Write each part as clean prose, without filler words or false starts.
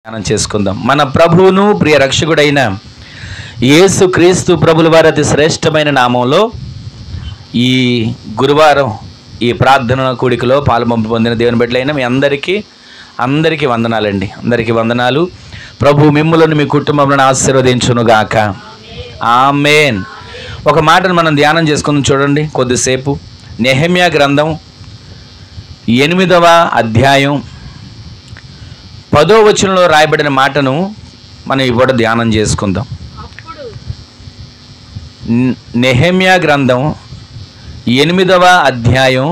ధ్యానం చేసుకుందాం. మన ప్రభువును ప్రియ రక్షకుడైన యేసు క్రీస్తు ప్రభుల వారి అతి శ్రేష్టమైన నామంలో ఈ గురువారం ఈ ప్రార్థన కూడికలో పాలుపంపు పొందిన దేవుని బిడ్డలైన మీ అందరికీ వందనాలండి. అందరికీ వందనాలు. ప్రభు మిమ్ములను మీ కుటుంబంలో ఆశీర్వదించునుగాక. ఆమేన్. ఒక మాటను మనం ధ్యానం చేసుకుందాం. చూడండి కొద్దిసేపు. నెహెమ్యా గ్రంథం 8వ అధ్యాయం 10వ వచనంలో రాయబడిన మాటను మనం ఇప్పుడు ధ్యానం చేసుకుందాం. నెహెమ్యా గ్రంథం 8వ అధ్యాయం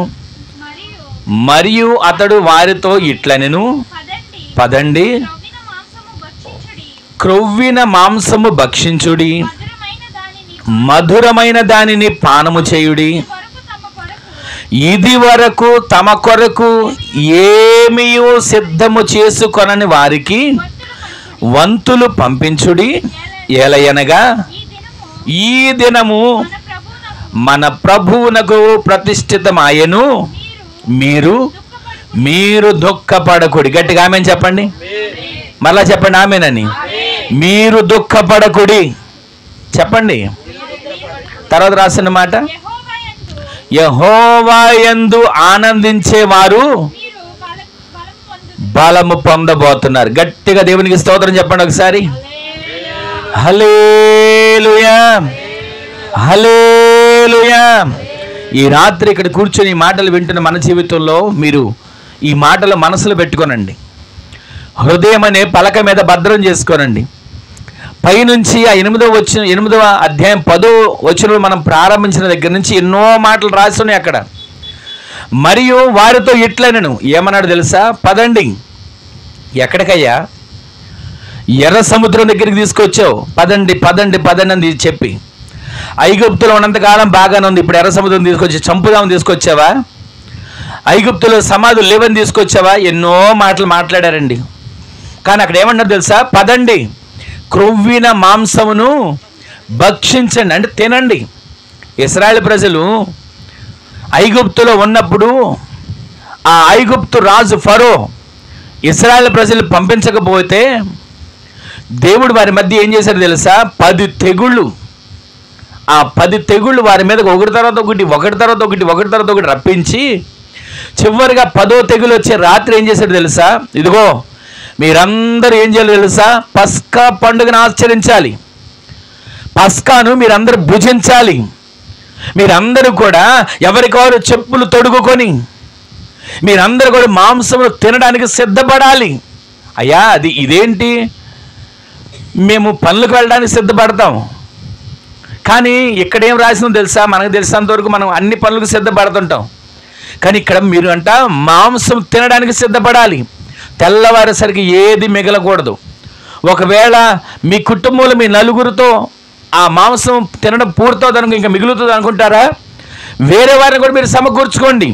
మరియు అతడు వారితో ఇట్లనెను, పదండి, క్రొవ్విన మాంసము భక్షించుడి, మధురమైన దానిని పానము చేయుడి, ఇది వరకు తమ కొరకు ఏమీయూ సిద్ధము చేసుకొనని వారికి వంతులు పంపించుడి. ఏలయనగా ఈ దినము మన ప్రభువునకు ప్రతిష్ఠితమాయెను. మీరు దుఃఖపడకుడి. గట్టిగా ఆమేన్ చెప్పండి. మరలా చెప్పండి ఆమేనని. మీరు దుఃఖపడకుడి చెప్పండి. తర్వాత రాసిన మాట, యెహోవా యందు ఆనందించేవారు బలము పొందబోతున్నారు. గట్టిగా దేవునికి స్తోత్రం చెప్పండి ఒకసారి. హల్లెలూయా, హల్లెలూయా. ఈ రాత్రి ఇక్కడ కూర్చొని ఈ మాటలు వింటున్న మన జీవితంలో మీరు ఈ మాటలు మనసులో పెట్టుకోనండి. హృదయం అనే పలక మీద భద్రం చేసుకోనండి. పైనుంచి ఆ 8వ అధ్యాయం 10వ వచనంలో మనం ప్రారంభించిన దగ్గర నుంచి ఎన్నో మాటలు రాసి ఉన్నాయి అక్కడ. మరియు వారితో ఇట్లనెను, ఏమన్నాడు తెలుసా? పదండి. ఎక్కడికయ్యా? ఎర్ర సముద్రం దగ్గరికి తీసుకొచ్చావు. పదండి పదండి పదండి అని చెప్పి. ఐగుప్తులో ఉన్నంతకాలం బాగానే ఉంది. ఇప్పుడు ఎర్ర సముద్రం తీసుకొచ్చి చంపుదామని తీసుకొచ్చావా? ఐగుప్తులో సమాధులు లేవని తీసుకొచ్చావా? ఎన్నో మాటలు మాట్లాడారండి. కానీ అక్కడ ఏమన్నారు తెలుసా? పదండి, క్రొవ్విన మాంసమును భక్షించండి, అంటే తినండి. ఇశ్రాయేలు ప్రజలు ఐగుప్తులో ఉన్నప్పుడు ఆ ఐగుప్తు రాజు ఫరో ఇశ్రాయేలు ప్రజలు పంపించకపోతే దేవుడు వారి మధ్య ఏం చేశాడు తెలుసా? 10 తెగుళ్ళు. ఆ 10 తెగుళ్ళు వారి మీద ఒకటి తర్వాత ఒకటి రప్పించి చివరిగా 10వ తెగులు వచ్చే రాత్రి ఏం చేశాడు తెలుసా? ఇదిగో మీరందరూ ఏం చేయాలి తెలుసా? పస్కా పండుగను ఆచరించాలి. పస్కాను మీరందరూ భుజించాలి. మీరందరూ కూడా ఎవరికారు చెప్పులు తొడుగుకొని మీరందరూ కూడా మాంసమును తినడానికి సిద్ధపడాలి. అయ్యా ఇదేంటి? మేము పనులకు వెళ్ళడానికి సిద్ధపడతాం, కానీ ఇక్కడేం రాసిందో తెలుసా? మనకు తెలిసినంతవరకు మనం అన్ని పనులకు సిద్ధపడుతుంటాం, కానీ ఇక్కడ మీరు అంట మాంసం తినడానికి సిద్ధపడాలి. తెల్లవారేసరికి ఏది మిగలకూడదు. ఒకవేళ మీ కుటుంబంలో మీ నలుగురితో ఆ మాంసం తినడం పూర్తవుతుంది, ఇంకా మిగులుతుంది అనుకుంటారా? వేరే వారిని కూడా మీరు సమకూర్చుకోండి,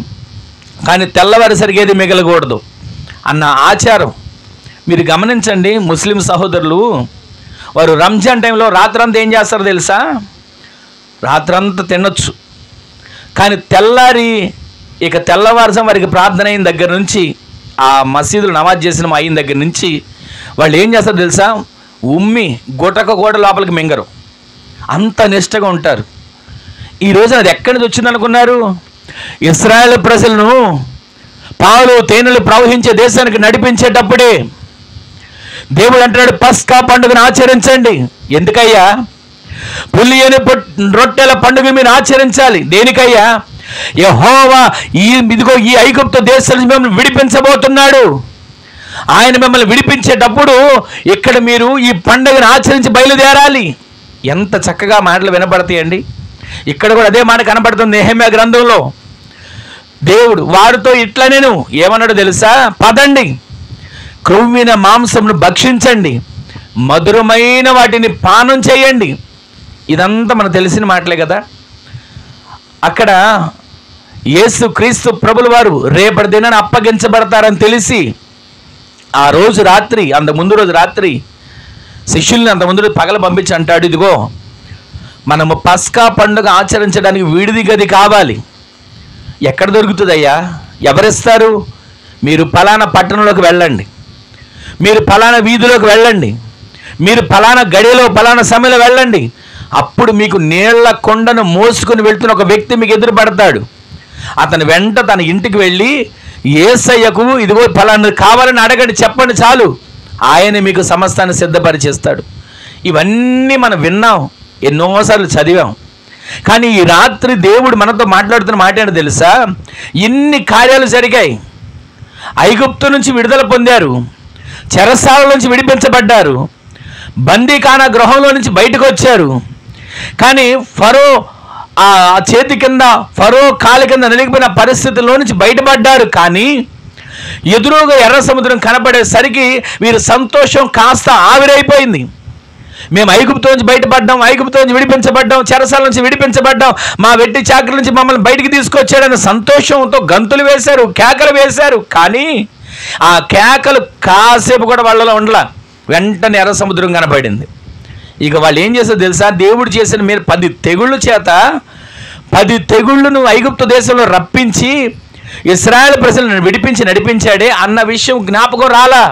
కానీ తెల్లవారేసరికి ఏది మిగలకూడదు అన్న ఆచారం. మీరు గమనించండి, ముస్లిం సహోదరులు వారు రంజాన్ టైంలో రాత్రంతా ఏం చేస్తారో తెలుసా? రాత్రంతా తినొచ్చు, కానీ తెల్లవారుజాము వారికి ప్రార్థన అయిన దగ్గర నుంచి, ఆ మసీదులు నమాజ్ చేసిన అయిన దగ్గర నుంచి వాళ్ళు ఏం చేస్తారో తెలుసా? ఉమ్మి గుటక కూడా లోపలికి మింగరు. అంత నిష్టగా ఉంటారు. ఈ రోజున అది ఎక్కడి నుంచి వచ్చిందనుకున్నారు? ఇశ్రాయేలు ప్రజలను పాలు తేనెలు ప్రవహించే దేశానికి నడిపించేటప్పుడే దేవుడు అంటున్నాడు, పస్కా పండుగను ఆచరించండి. ఎందుకయ్యా? పులియని రొట్టెల పండుగ మీరు ఆచరించాలి. దేనికయ్యా? యెహోవా ఇదిగో ఈ ఐగుప్తు దేశం నుంచి మిమ్మల్ని విడిపించబోతున్నాడు. ఆయన మిమ్మల్ని విడిపించేటప్పుడు ఇక్కడ మీరు ఈ పండుగను ఆచరించి బయలుదేరాలి. ఎంత చక్కగా మాటలు వినపడతాయండి. ఇక్కడ కూడా అదే మాట కనపడుతుంది నెహెమ్యా గ్రంథంలో. దేవుడు వారితో ఇట్లనెను, ఏమన్నాడు తెలుసా? పదండి, క్రొవ్విన మాంసమును భక్షించండి, మధురమైన వాటిని పానం చేయండి. ఇదంతా మనకు తెలిసిన మాటలే కదా. అక్కడ యేసు క్రీస్తు ప్రభుల వారు రేపటి దినాన్ని అప్పగించబడతారని తెలిసి ఆ రోజు రాత్రి, ముందు రోజు రాత్రి శిష్యుల్ని ముందు రోజు పగల పంపించి అంటాడు, ఇదిగో మనము పస్కా పండుగ ఆచరించడానికి విడిది గది కావాలి. ఎక్కడ దొరుకుతుందయ్యా? ఎవరిస్తారు? మీరు ఫలానా పట్టణంలోకి వెళ్ళండి, మీరు ఫలానా వీధిలోకి వెళ్ళండి, మీరు ఫలానా గడియలో ఫలానా సమయంలో వెళ్ళండి. అప్పుడు మీకు నీళ్ల కొండను మోసుకుని వెళ్తున్న ఒక వ్యక్తి మీకు ఎదురుపడతాడు. అతని వెంట తన ఇంటికి వెళ్ళి యేసయ్యకు ఇదిగో ఫలానా కావాలని అడగండి, చెప్పండి, చాలు, ఆయన మీకు సమస్తాన్ని సిద్ధపరిచేస్తాడు. ఇవన్నీ మనం విన్నాం, ఎన్నోసార్లు చదివాం. కానీ ఈ రాత్రి దేవుడు మనతో మాట్లాడుతున్న మాట ఏంటో తెలుసా? ఇన్ని కార్యాలు జరిగాయి. ఐగుప్తు నుంచి విడుదల పొందారు, చెరసాల నుంచి విడిపించబడ్డారు, బందీఖానా గృహంలో నుంచి బయటకు వచ్చారు. కానీ ఫరో ఆ చేతి కింద, ఫరో కాలి కింద నలిగిపోయిన పరిస్థితుల్లో నుంచి బయటపడ్డారు. కానీ ఎదురుగా ఎర్ర సముద్రం కనపడేసరికి వీరి సంతోషం కాస్త ఆవిరైపోయింది. మేము ఐగుప్తు నుంచి బయటపడ్డాం, ఐగుప్తు నుంచి విడిపించబడ్డాం, చెరసాల నుంచి విడిపించబడ్డాం, మా వెట్టి చాకరి నుంచి మమ్మల్ని బయటికి తీసుకొచ్చాడని సంతోషంతో గంతులు వేశారు, కేకలు వేశారు. కానీ ఆ కేకలు కాసేపు కూడా వాళ్ళలో ఉండలా. వెంటనే ఎర్ర సముద్రం కనపడింది. ఇక వాళ్ళు ఏం చేశారో తెలుసా? దేవుడు చేసిన మీరు 10 తెగుళ్ళ చేత 10 తెగుళ్ళను ఐగుప్తు దేశంలో రప్పించి ఇశ్రాయేలు ప్రజలను విడిపించి నడిపించాడే అన్న విషయం జ్ఞాపకం రాలా.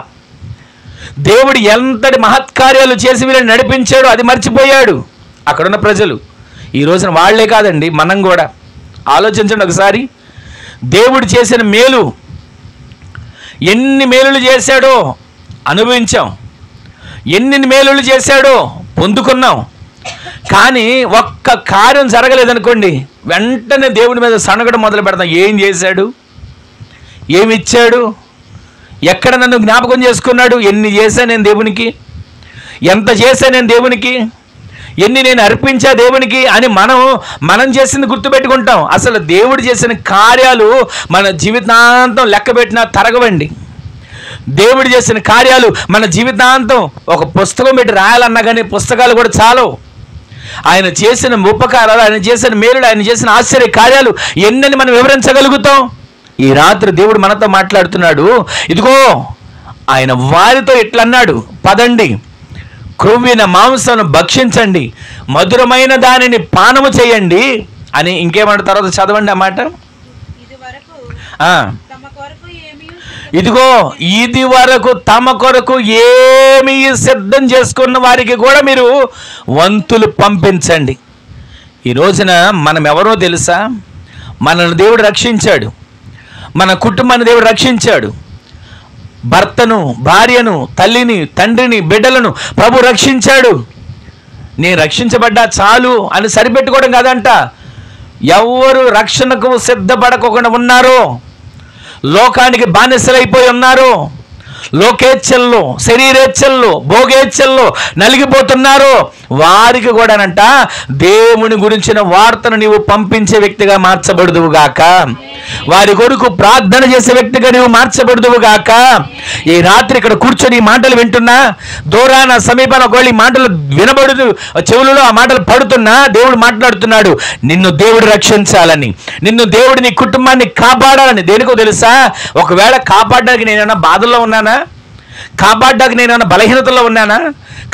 దేవుడు ఎంతటి మహత్కార్యాలు చేసి వీళ్ళని నడిపించాడు అది మర్చిపోయాడు అక్కడున్న ప్రజలు. ఈ రోజున వాళ్లే కాదండి, మనం కూడా ఆలోచించండి ఒకసారి. దేవుడు చేసిన మేలు, ఎన్ని మేలులు చేశాడో అనుభవించాం, ఎన్ని మేలులు చేశాడో పొందుకున్నాం. కానీ ఒక్క కార్యం జరగలేదనుకోండి, వెంటనే దేవుడి మీద సనగడం మొదలు పెడతాం. ఏం చేశాడు, ఏమిచ్చాడు, ఎక్కడ నన్ను జ్ఞాపకం చేసుకున్నాడు, ఎన్ని చేశా నేను దేవునికి, ఎంత చేశా నేను దేవునికి, ఎన్ని నేను అర్పించా దేవునికి అని మనం చేసింది గుర్తుపెట్టుకుంటాం. అసలు దేవుడు చేసిన కార్యాలు మన జీవితాంతం లెక్క పెట్టినా తరగవండి. దేవుడు చేసిన కార్యాలు మన జీవితాంతం ఒక పుస్తకం పెట్టి రాయాలన్నా కానీ పుస్తకాలు కూడా చాలు. ఆయన చేసిన ఉపకారాలు, ఆయన చేసిన మేలులు, ఆయన చేసిన ఆశ్చర్య కార్యాలు ఎన్నని మనం వివరించగలుగుతాం. ఈ రాత్రి దేవుడు మనతో మాట్లాడుతున్నాడు. ఇదిగో ఆయన వారితో ఇట్లన్నాడు, పదండి, క్రొవ్విన మాంసాన్ని భక్షించండి, మధురమైన దానిని పానము చేయండి అని. ఇంకేమంటారు తర్వాత చదవండి ఆ మాట. ఇదిగో ఇది వరకు తమ కొరకు ఏమి సిద్ధం చేసుకున్న వారికి కూడా మీరు వంతులు పంపించండి. ఈ రోజున మనం ఎవరో తెలుసా? మనల్ని దేవుడు రక్షించాడు, మన కుటుంబాన్ని దేవుడు రక్షించాడు. భర్తను, భార్యను, తల్లిని, తండ్రిని, బిడ్డలను ప్రభు రక్షించాడు. నేను రక్షించబడ్డా చాలు అని సరిపెట్టుకోవడం కాదంట. ఎవరు రక్షణకు సిద్ధపడకుండా ఉన్నారో, లోకానికి బానిసలైపోయి ఉన్నారు, లోకేచ్ఛల్లో, శరీరేచ్ఛల్లో, భోగేచ్ఛల్లో నలిగిపోతున్నారు, వారికి కూడానంట దేవుని గురించిన వార్తను నీవు పంపించే వ్యక్తిగా మార్చబడుదువుగాక. వారి కొరకు ప్రార్థన చేసే వ్యక్తిగా నీవు మార్చబడుదువుగాక. ఈ రాత్రి ఇక్కడ కూర్చొని ఈ మాటలు వింటున్నా, దూరాన సమీపాన ఒకవేళ ఈ మాటలు వినబడుతూ చెవులలో ఆ మాటలు పడుతున్నా, దేవుడు మాట్లాడుతున్నాడు నిన్ను దేవుడు రక్షించాలని, నిన్ను దేవుడు నీ కుటుంబాన్ని కాపాడాలని. దేనికో తెలుసా? ఒకవేళ కాపాడడానికి నేనేమన్నా బాధల్లో ఉన్నానా, కాపాడడానికి నేనేమన్నా బలహీనతలో ఉన్నానా,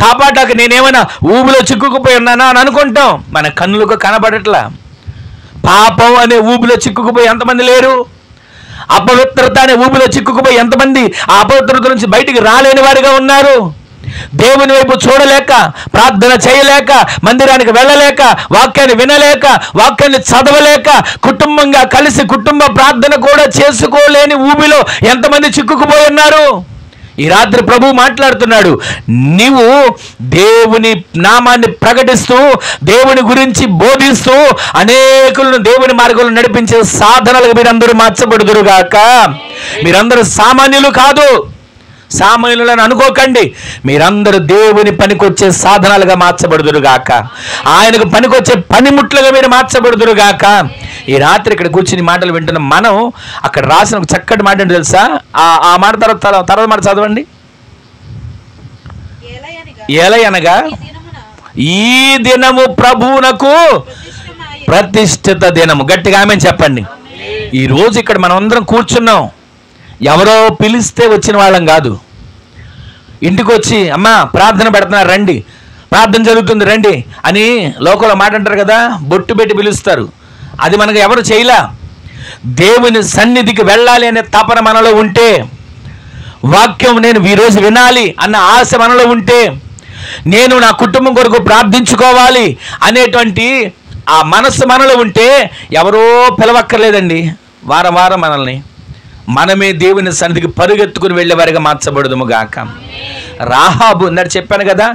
కాపాడడానికి నేనేమైనా ఊబిలో చిక్కుకుపోయి ఉన్నానా అని అనుకుంటాం. మన కన్నులకు కనబడట్లా. పాపం అనే ఊబిలో చిక్కుకుపోయి ఎంతమంది లేరు? అపవిత్రత అనే ఊబిలో చిక్కుకుపోయి ఎంతమంది ఆ అపవిత్రత నుంచి బయటికి రాలేని వారిగా ఉన్నారు? దేవుని వైపు చూడలేక, ప్రార్థన చేయలేక, మందిరానికి వెళ్ళలేక, వాక్యాన్ని వినలేక, వాక్యాన్ని చదవలేక, కుటుంబంగా కలిసి కుటుంబ ప్రార్థన కూడా చేసుకోలేని ఊబిలో ఎంతమంది చిక్కుకుపోయి ఉన్నారు? ఈ రాత్రి ప్రభు మాట్లాడుతున్నాడు, నీవు దేవుని నామాన్ని ప్రకటిస్తూ, దేవుని గురించి బోధిస్తూ అనేకులను దేవుని మార్గంలో నడిపించే సాధనలుగా మీరందరూ మార్చబడుదురుగాక. మీరందరూ సామాన్యులు కాదు, సామాన్యులను అనుకోకండి. మీరందరూ దేవుని పనికొచ్చే సాధనాలుగా మార్చబడుదురుగాక. ఆయనకు పనికొచ్చే పనిముట్లుగా మీరు మార్చబడుదురుగాక. ఈ రాత్రి ఇక్కడ కూర్చుని మాటలు వింటున్న మనం అక్కడ రాసిన ఒక చక్కటి మాట ఏంటో తెలుసా? ఆ మాట తర్వాత మాట చదవండి. ఏలయనగా ఈ దినము ప్రభువునకు ప్రతిష్ఠిత దినము. గట్టిగా ఆమె చెప్పండి. ఈ రోజు ఇక్కడ మనం అందరం కూర్చున్నాం, ఎవరో పిలిస్తే వచ్చిన వాళ్ళం కాదు. ఇంటికి వచ్చి అమ్మా ప్రార్థన పెడుతున్నారు రండి, ప్రార్థన జరుగుతుంది రండి అని లోకంలో మాట అంటారు కదా, బొట్టు పెట్టి పిలుస్తారు. అది మనకు ఎవరు చేయలా. దేవుని సన్నిధికి వెళ్ళాలి అనే తపన మనలో ఉంటే, వాక్యం నేను ఈరోజు వినాలి అన్న ఆశ మనలో ఉంటే, నేను నా కుటుంబం కొరకు ప్రార్థించుకోవాలి అనేటువంటి ఆ మనస్సు మనలో ఉంటే ఎవరో పిలవక్కర్లేదండి. వారం వారం మనమే దేవుని సన్నిధికి పరుగెత్తుకుని వెళ్ళేవారిగా మార్చబడదుము గాక. రాహాబు అన్నాడు, చెప్పాను కదా,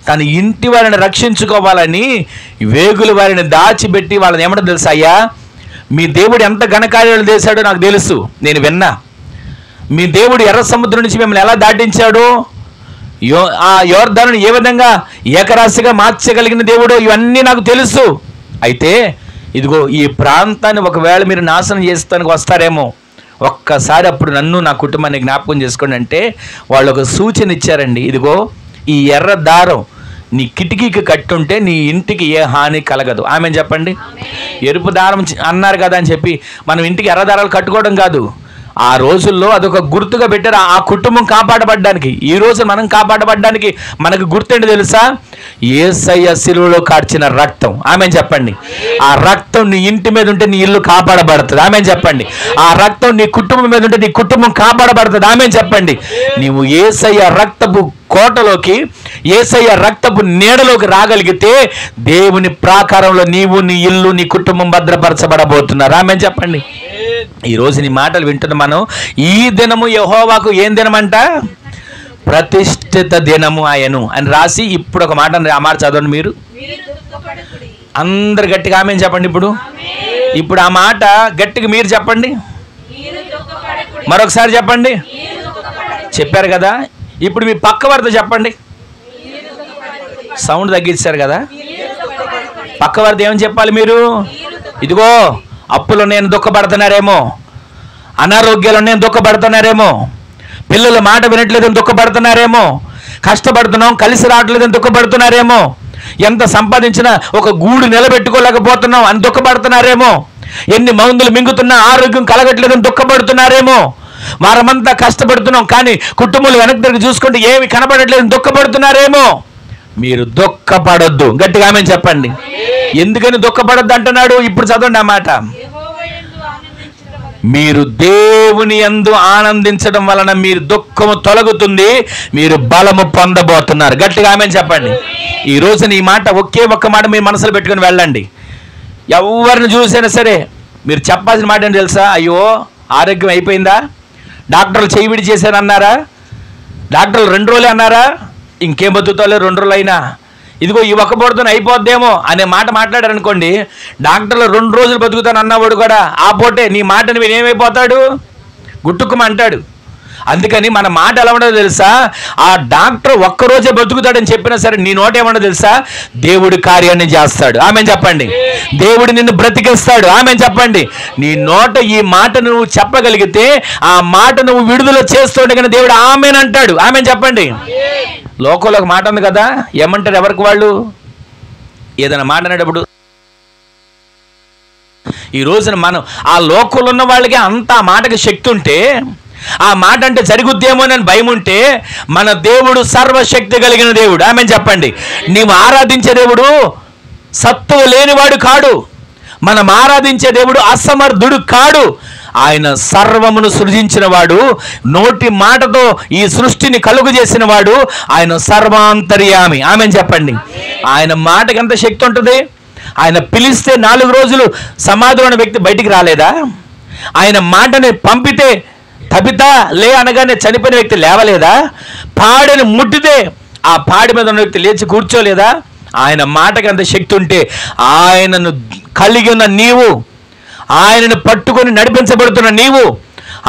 తన ఇంటి వారిని రక్షించుకోవాలని వేగులు వారిని దాచిపెట్టి వాళ్ళని ఏమంటో తెలుసా, అయ్యా మీ దేవుడు ఎంత ఘనకార్యాలు చేశాడో నాకు తెలుసు, నేను విన్నా. మీ దేవుడు ఎర్ర సముద్రం నుంచి మిమ్మల్ని ఎలా దాటించాడో, ఆ యోర్దానుని ఏ విధంగా ఏకరాశిగా మార్చగలిగిన దేవుడో ఇవన్నీ నాకు తెలుసు. అయితే ఇదిగో ఈ ప్రాంతాన్ని ఒకవేళ మీరు నాశనం చేస్తానికి వస్తారేమో, ఒక్కసారి అప్పుడు నన్ను నా కుటుంబాన్ని జ్ఞాపకం చేసుకోండి అంటే వాళ్ళు ఒక సూచన ఇచ్చారండి. ఇదిగో ఈ ఎర్ర దారం నీ కిటికీకి కట్టుంటే నీ ఇంటికి ఏ హాని కలగదు. ఆమె చెప్పండి. ఎరుపు దారం అన్నారు కదా అని చెప్పి మనం ఇంటికి ఎర్ర దారాలు కట్టుకోవడం కాదు. ఆ రోజుల్లో అదొక గుర్తుగా పెట్టారు ఆ కుటుంబం కాపాడబడ్డానికి. ఈ రోజు మనం కాపాడబడ్డానికి మనకు గుర్తేంటి తెలుసా? యేసయ్య శిలువలో కార్చిన రక్తం. ఆమె చెప్పండి. ఆ రక్తం నీ ఇంటి మీద ఉంటే నీ ఇల్లు కాపాడబడుతుంది. ఆమె చెప్పండి. ఆ రక్తం నీ కుటుంబం మీద ఉంటే నీ కుటుంబం కాపాడబడుతుంది. ఆమె చెప్పండి. నీవు యేసయ్య రక్తపు కోటలోకి, యేసయ్య రక్తపు నీడలోకి రాగలిగితే దేవుని ప్రాకారంలో నీవు, నీ ఇల్లు, నీ కుటుంబం భద్రపరచబడబోతున్నారు. ఆమె చెప్పండి. ఈరోజు నీ మాటలు వింటున్న మనం, ఈ దినము యెహోవాకు ఏం దినమంట? ప్రతిష్ఠిత దినము ఆయను అని రాసి ఇప్పుడు ఒక మాట, ఆ మాట చదవండి మీరు అందరు గట్టిగా. ఆమె చెప్పండి. ఇప్పుడు ఆ మాట గట్టిగా మీరు చెప్పండి, మరొకసారి చెప్పండి. చెప్పారు కదా. ఇప్పుడు మీ పక్క వారితో చెప్పండి. సౌండ్ తగ్గించారు కదా. పక్క వారితో ఏమని చెప్పాలి మీరు? ఇదిగో అప్పులో నేను దుఃఖపడుతున్నారేమో, అనారోగ్యాలు నేను దుఃఖపడుతున్నారేమో, పిల్లల మాట వినట్లేదని దుఃఖపడుతున్నారేమో, కష్టపడుతున్నాం కలిసి రావట్లేదని దుఃఖపడుతున్నారేమో, ఎంత సంపాదించినా ఒక గూడు నిలబెట్టుకోలేకపోతున్నాం అని దుఃఖపడుతున్నారేమో, ఎన్ని మందులు మింగుతున్నా ఆరోగ్యం కలగట్లేదని దుఃఖపడుతున్నారేమో, వారమంతా కష్టపడుతున్నాం కానీ కుటుంబాలు వెనక్కి తిరిగి చూసుకుంటే ఏమి కనపడట్లేదని దుఃఖపడుతున్నారేమో. మీరు దుఃఖపడొద్దు. గట్టిగా ఆమె చెప్పండి. ఎందుకని దుఃఖపడొద్దు అంటున్నాడు? ఇప్పుడు చదవండి ఆ మాట. మీరు దేవుని యందు ఆనందించడం వలన మీరు దుఃఖము తొలగుతుంది, మీరు బలము పొందబోతున్నారు. గట్టిగా ఆమె చెప్పండి. ఈ రోజున ఈ మాట ఒకే ఒక్క మాట మీ మనసులో పెట్టుకుని వెళ్ళండి. ఎవరిని చూసినా సరే మీరు చెప్పాల్సిన మాట ఏంటి తెలుసా? అయ్యో ఆరోగ్యం అయిపోయిందా? డాక్టర్లు చేయి విడి చేశారన్నారా? డాక్టర్లు 2 రోజులే అన్నారా? ఇంకేం బతుకుతాలో 2 రోజులు అయినా, ఇదిగో ఈ ఒక్క పూటతో అయిపోద్దేమో అనే మాట మాట్లాడారు అనుకోండి, డాక్టర్లు 2 రోజులు బతుకుతాను అన్నవాడు కూడా ఆ పూటే నీ మాటని వినేమైపోతాడు, గుట్టుకుమ అంటాడు. అందుకని మన మాట ఎలా ఉండదో తెలుసా? ఆ డాక్టర్ ఒక్కరోజే బతుకుతాడని చెప్పినా సరే నీ నోట ఏమన్నా తెలుసా? దేవుడి కార్యాన్ని చేస్తాడు. ఆమె చెప్పండి. దేవుడు నిన్ను బ్రతికిస్తాడు. ఆమె చెప్పండి. నీ నోట ఈ మాట నువ్వు చెప్పగలిగితే ఆ మాట నువ్వు విడుదల చేస్తుంటే కానీ దేవుడు ఆమెన్ అంటాడు. ఆమె చెప్పండి. లోకంలో ఒక మాట ఉంది కదా, ఏమంటారు ఎవరికి వాళ్ళు? ఏదైనా మాట అనేటప్పుడు ఈ రోజున మనం ఆ లోకంలో ఉన్న వాళ్ళకి అంత ఆ మాటకి శక్తి ఉంటే, ఆ మాట అంటే జరుగుద్దేమోనని భయం ఉంటే, మన దేవుడు సర్వశక్తి కలిగిన దేవుడు. ఆమె చెప్పండి. నీవు ఆరాధించే దేవుడు సత్తువు లేనివాడు కాడు. మనం ఆరాధించే దేవుడు అసమర్థుడు కాడు. ఆయన సర్వమును సృజించిన వాడు, నోటి మాటతో ఈ సృష్టిని కలుగు చేసిన వాడు, ఆయన సర్వాంతర్యామి. ఆమె చెప్పండి. ఆయన మాటకి ఎంత శక్తి ఉంటుంది? ఆయన పిలిస్తే 4 రోజులు సమాధిలో ఉన్న వ్యక్తి బయటికి రాలేదా? ఆయన మాటని పంపితే తబితా లే అనగానే చనిపోయిన వ్యక్తి లేవలేదా? పాడని ముట్టితే ఆ పాడి మీద ఉన్న వ్యక్తి లేచి కూర్చోలేదా? ఆయన మాటకి అంత శక్తి ఉంటే ఆయనను కలిగి ఉన్న నీవు, ఆయనను పట్టుకొని నడిపించబడుతున్న నీవు,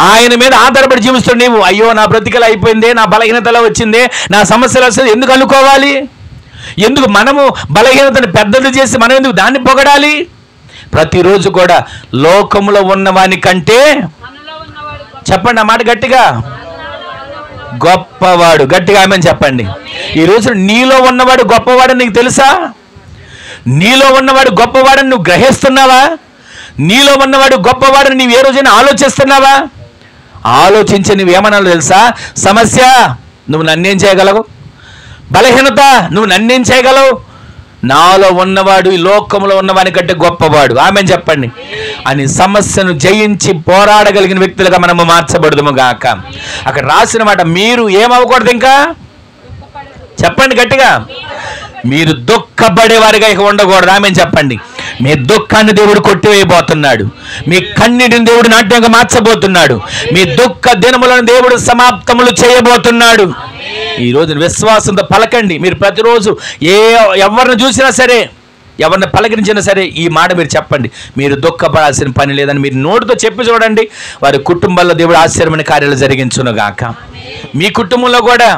ఆయన మీద ఆధారపడి జీవిస్తున్న నీవు, అయ్యో నా బ్రతికలు అయిపోయిందే, నా బలహీనతలో వచ్చిందే, నా సమస్యలు వస్తుంది ఎందుకు అనుకోవాలి? ఎందుకు మనము బలహీనతను పెద్దది చేసి మనం ఎందుకు దాన్ని పొగడాలి? ప్రతిరోజు కూడా లోకంలో ఉన్నవాని కంటే, చెప్పండి ఆ మాట గట్టిగా, గొప్పవాడు. గట్టిగా ఆమె చెప్పండి. ఈరోజు నీలో ఉన్నవాడు గొప్పవాడని నీకు తెలుసా? నీలో ఉన్నవాడు గొప్పవాడని నువ్వు గ్రహిస్తున్నావా? నీలో ఉన్నవాడు గొప్పవాడని నీవు ఏ రోజైనా ఆలోచిస్తున్నావా? ఆలోచించి నువ్వేమన్నావు తెలుసా? సమస్య, నువ్వు నన్నేం చేయగలవు? బలహీనత, నువ్వు నన్నేం చేయగలవు? నాలో ఉన్నవాడు ఈ లోకంలో ఉన్నవాని కంటే గొప్పవాడు, ఆమెన్ చెప్పండి, అని సమస్యను జయించి పోరాడగలిగిన వ్యక్తులుగా మనము మార్చబడదుము గాక. అక్కడ రాసిన మాట, మీరు ఏమవ్వకూడదు, ఇంకా చెప్పండి గట్టిగా, మీరు దుఃఖపడేవారిగా ఇక ఉండకూడదు, ఆమెన్ చెప్పండి. మీ దుఃఖాన్ని దేవుడు కొట్టివేయబోతున్నాడు, మీ కన్నీటిని దేవుడు నాట్యంగా మార్చబోతున్నాడు, మీ దుఃఖ దినములను దేవుడు సమాప్తములు చేయబోతున్నాడు. ఈ రోజు విశ్వాసంతో పలకండి. మీరు ప్రతిరోజు ఎవరిని చూసినా సరే, ఎవరిని పలకరించినా సరే ఈ మాట మీరు చెప్పండి, మీరు దుఃఖపడాల్సిన పని లేదని మీరు నోటితో చెప్పి చూడండి. వారి కుటుంబాల్లో దేవుడు ఆశ్చర్యమైన కార్యాలు జరిగించునుగాక. మీ కుటుంబంలో కూడా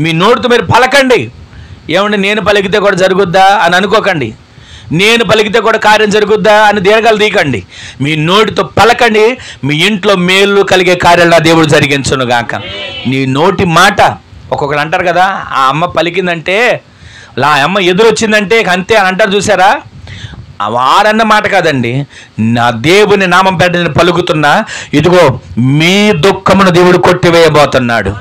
మీ నోటితో మీరు పలకండి. ఏమండి నేను పలికితే కూడా జరుగుద్దా అని అనుకోకండి, నేను పలికితే కూడా కార్యం జరుగుద్దా అని దీర్ఘాలు తీయకండి. మీ నోటితో పలకండి, మీ ఇంట్లో మేలు కలిగే కార్యాలు దేవుడు జరిగించునుగాక. నీ నోటి మాట, ఒక్కొక్కరు అంటారు కదా, ఆ అమ్మ పలికిందంటే, ఆ అమ్మ ఎదురొచ్చిందంటే అంతే అని అంటారు చూసారా, వారన్న మాట కాదండి, నా దేవుని నామం పేట నేను పలుకుతున్నా, ఇదిగో మీ దుఃఖమును దేవుడు కొట్టివేయబోతున్నాడు.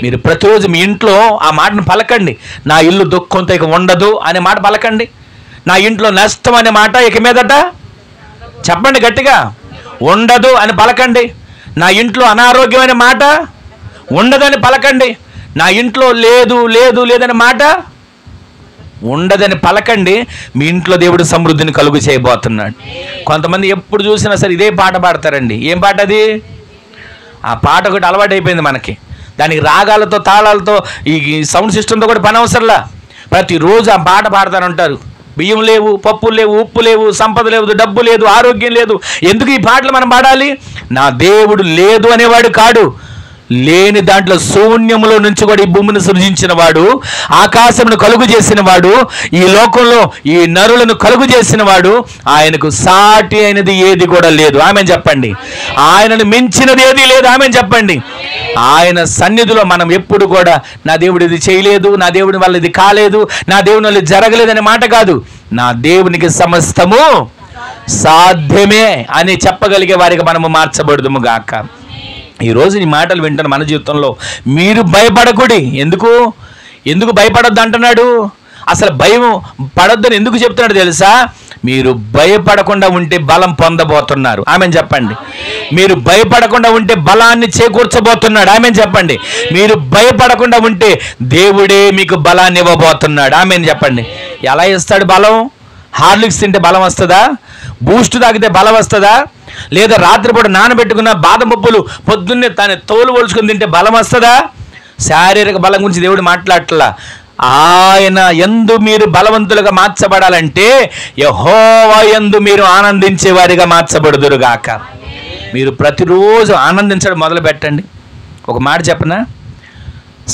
మీరు ప్రతిరోజు మీ ఇంట్లో ఆ మాటను పలకండి. నా ఇల్లు దుఃఖంతో ఇక ఉండదు అనే మాట పలకండి. నా ఇంట్లో నష్టం అనే మాట ఇక మీదట చెప్పండి గట్టిగా, ఉండదు అని పలకండి. నా ఇంట్లో అనారోగ్యమైన మాట ఉండదని పలకండి. నా ఇంట్లో లేదు లేదు లేదనే మాట ఉండదని పలకండి. మీ ఇంట్లో దేవుడు సమృద్ధిని కలుగు చేయబోతున్నాడు. కొంతమంది ఎప్పుడు చూసినా సరే ఇదే పాట పాడతారండి. ఏం పాట అది? ఆ పాట ఒకటి అలవాటు అయిపోయింది మనకి. దానికి రాగాలతో తాళాలతో ఈ సౌండ్ సిస్టంతో కూడా పని అవసరంలా. ప్రతిరోజు ఆ పాట పాడతానంటారు. బియ్యం లేవు, పప్పులు లేవు, ఉప్పు లేవు, సంపద లేదు, డబ్బు లేదు, ఆరోగ్యం లేదు. ఎందుకు ఈ పాటలు మనం పాడాలి? నా దేవుడు లేదు అనేవాడు కాడు, లేని దాంట్లో శూన్యములో నుంచి కూడా ఈ భూమిని సృజించిన వాడు, ఆకాశమును కలుగు చేసిన వాడు, ఈ లోకంలో ఈ నరులను కలుగు చేసిన వాడు, ఆయనకు సాటి అయినది ఏది కూడా లేదు, ఆమెన్ చెప్పండి. ఆయనను మించినది ఏది లేదు, ఆమెన్ చెప్పండి. ఆయన సన్నిధిలో మనం ఎప్పుడు కూడా నా దేవుడు ఇది చేయలేదు, నా దేవుని వల్ల ఇది కాలేదు, నా దేవుని వల్ల ఇది జరగలేదనే మాట కాదు, నా దేవునికి సమస్తము సాధ్యమే అని చెప్పగలిగే వారికి మనము మార్చబడుదుము గాక. ఈరోజు ఈ మాటలు వింటున్న మన జీవితంలో మీరు భయపడకూడి. ఎందుకు భయపడొద్దు అంటున్నాడు? అసలు భయం పడొద్దని ఎందుకు చెప్తున్నాడు తెలుసా? మీరు భయపడకుండా ఉంటే బలం పొందబోతున్నారు, ఆమెన్ చెప్పండి. మీరు భయపడకుండా ఉంటే బలాన్ని చేకూర్చబోతున్నాడు, ఆమెన్ చెప్పండి. మీరు భయపడకుండా ఉంటే దేవుడే మీకు బలాన్ని ఇవ్వబోతున్నాడు, ఆమెన్ చెప్పండి. ఎలా ఇస్తాడు బలం? హార్లిక్స్ తింటే బలం వస్తుందా? బూస్ట్ తాగితే బలం వస్తుందా? లేదా రాత్రిపూట నానబెట్టుకున్న బాదం పప్పులు పొద్దున్నే తన తోలు ఒలుచుకుని తింటే బలం వస్తుందా? శారీరక బలం గురించి దేవుడు మాట్లాడట్లా. ఆయన యందు మీరు బలవంతులుగా మార్చబడాలంటే యెహోవా యందు మీరు ఆనందించే వారిగా మార్చబడుదురుగాక. మీరు ప్రతిరోజు ఆనందించడం మొదలు పెట్టండి. ఒక మాట చెప్పనా?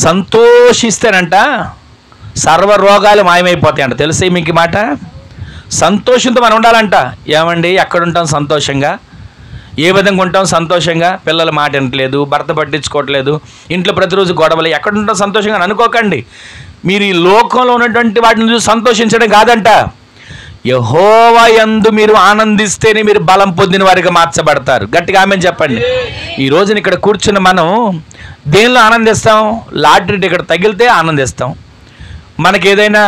సంతోషిస్తేనంట సర్వ రోగాలు మాయమైపోతాయంట. తెలుసే మీకు ఈ మాట? సంతోషంతో మనం ఉండాలంట. ఏమండి ఎక్కడుంటాం సంతోషంగా? ఏ విధంగా ఉంటాం సంతోషంగా? పిల్లల మాట వినట్లేదు, భర్త పట్టించుకోవట్లేదు, ఇంట్లో ప్రతిరోజు గొడవలు, ఎక్కడుంటాం సంతోషంగా అని అనుకోకండి. మీరు ఈ లోకంలో ఉన్నటువంటి వాటిని చూసి సంతోషించడం కాదంట. యెహోవా యందు మీరు ఆనందిస్తేనే మీరు బలం పొందిన వారిగా మార్చబడతారు. గట్టిగా ఆమెన్ చెప్పండి. ఈ రోజున ఇక్కడ కూర్చుని మనం దేనిలో ఆనందిస్తాం? లాటరీ టికెట్ తగిలితే ఆనందిస్తాం. మనకి ఏదైనా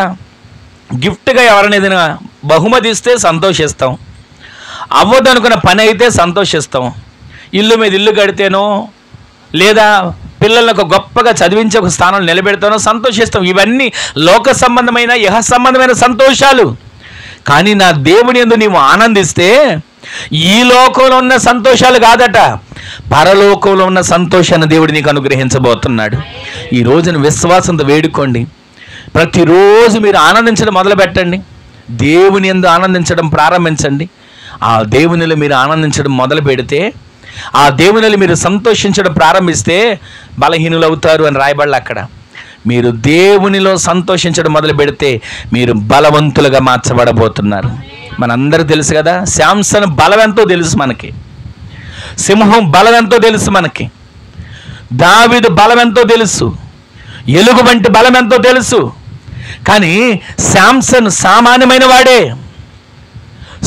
గిఫ్ట్గా ఎవరైనా ఏదైనా బహుమతి ఇస్తే సంతోషిస్తాం. అవ్వదు అనుకున్న పని అయితే సంతోషిస్తాం. ఇల్లు మీద ఇల్లు కడితేనో లేదా పిల్లలకు గొప్పగా చదివించి ఒక స్థానంలో నిలబెడతానో సంతోషిస్తాం. ఇవన్నీ లోక సంబంధమైన ఇహ సంబంధమైన సంతోషాలు. కానీ నా దేవుని యందు నీవు ఆనందిస్తే ఈ లోకంలో ఉన్న సంతోషాలు కాదట, పరలోకంలో ఉన్న సంతోషాన్ని దేవుడు నీకు అనుగ్రహించబోతున్నాడు. ఈ రోజున విశ్వాసంతో వేడుకోండి. ప్రతిరోజు మీరు ఆనందించడం మొదలు పెట్టండి. దేవుని యందు ఆనందించడం ప్రారంభించండి. ఆ దేవునిలో మీరు ఆనందించడం మొదలు పెడితే, ఆ దేవునిలో మీరు సంతోషించడం ప్రారంభిస్తే బలహీనులు అవుతారు అని రాయబడలే అక్కడ. మీరు దేవునిలో సంతోషించడం మొదలు పెడితే మీరు బలవంతులుగా మార్చబడబోతున్నారు. మనందరికీ తెలుసు కదా, శాంసన్ బలం ఎంతో తెలుసు మనకి, సింహం బలం ఎంతో తెలుసు మనకి, దావీదు బలం ఎంతో తెలుసు, ఎలుగు వంటి బలం ఎంతో తెలుసు. కానీ శాంసన్ సామాన్యమైన వాడే,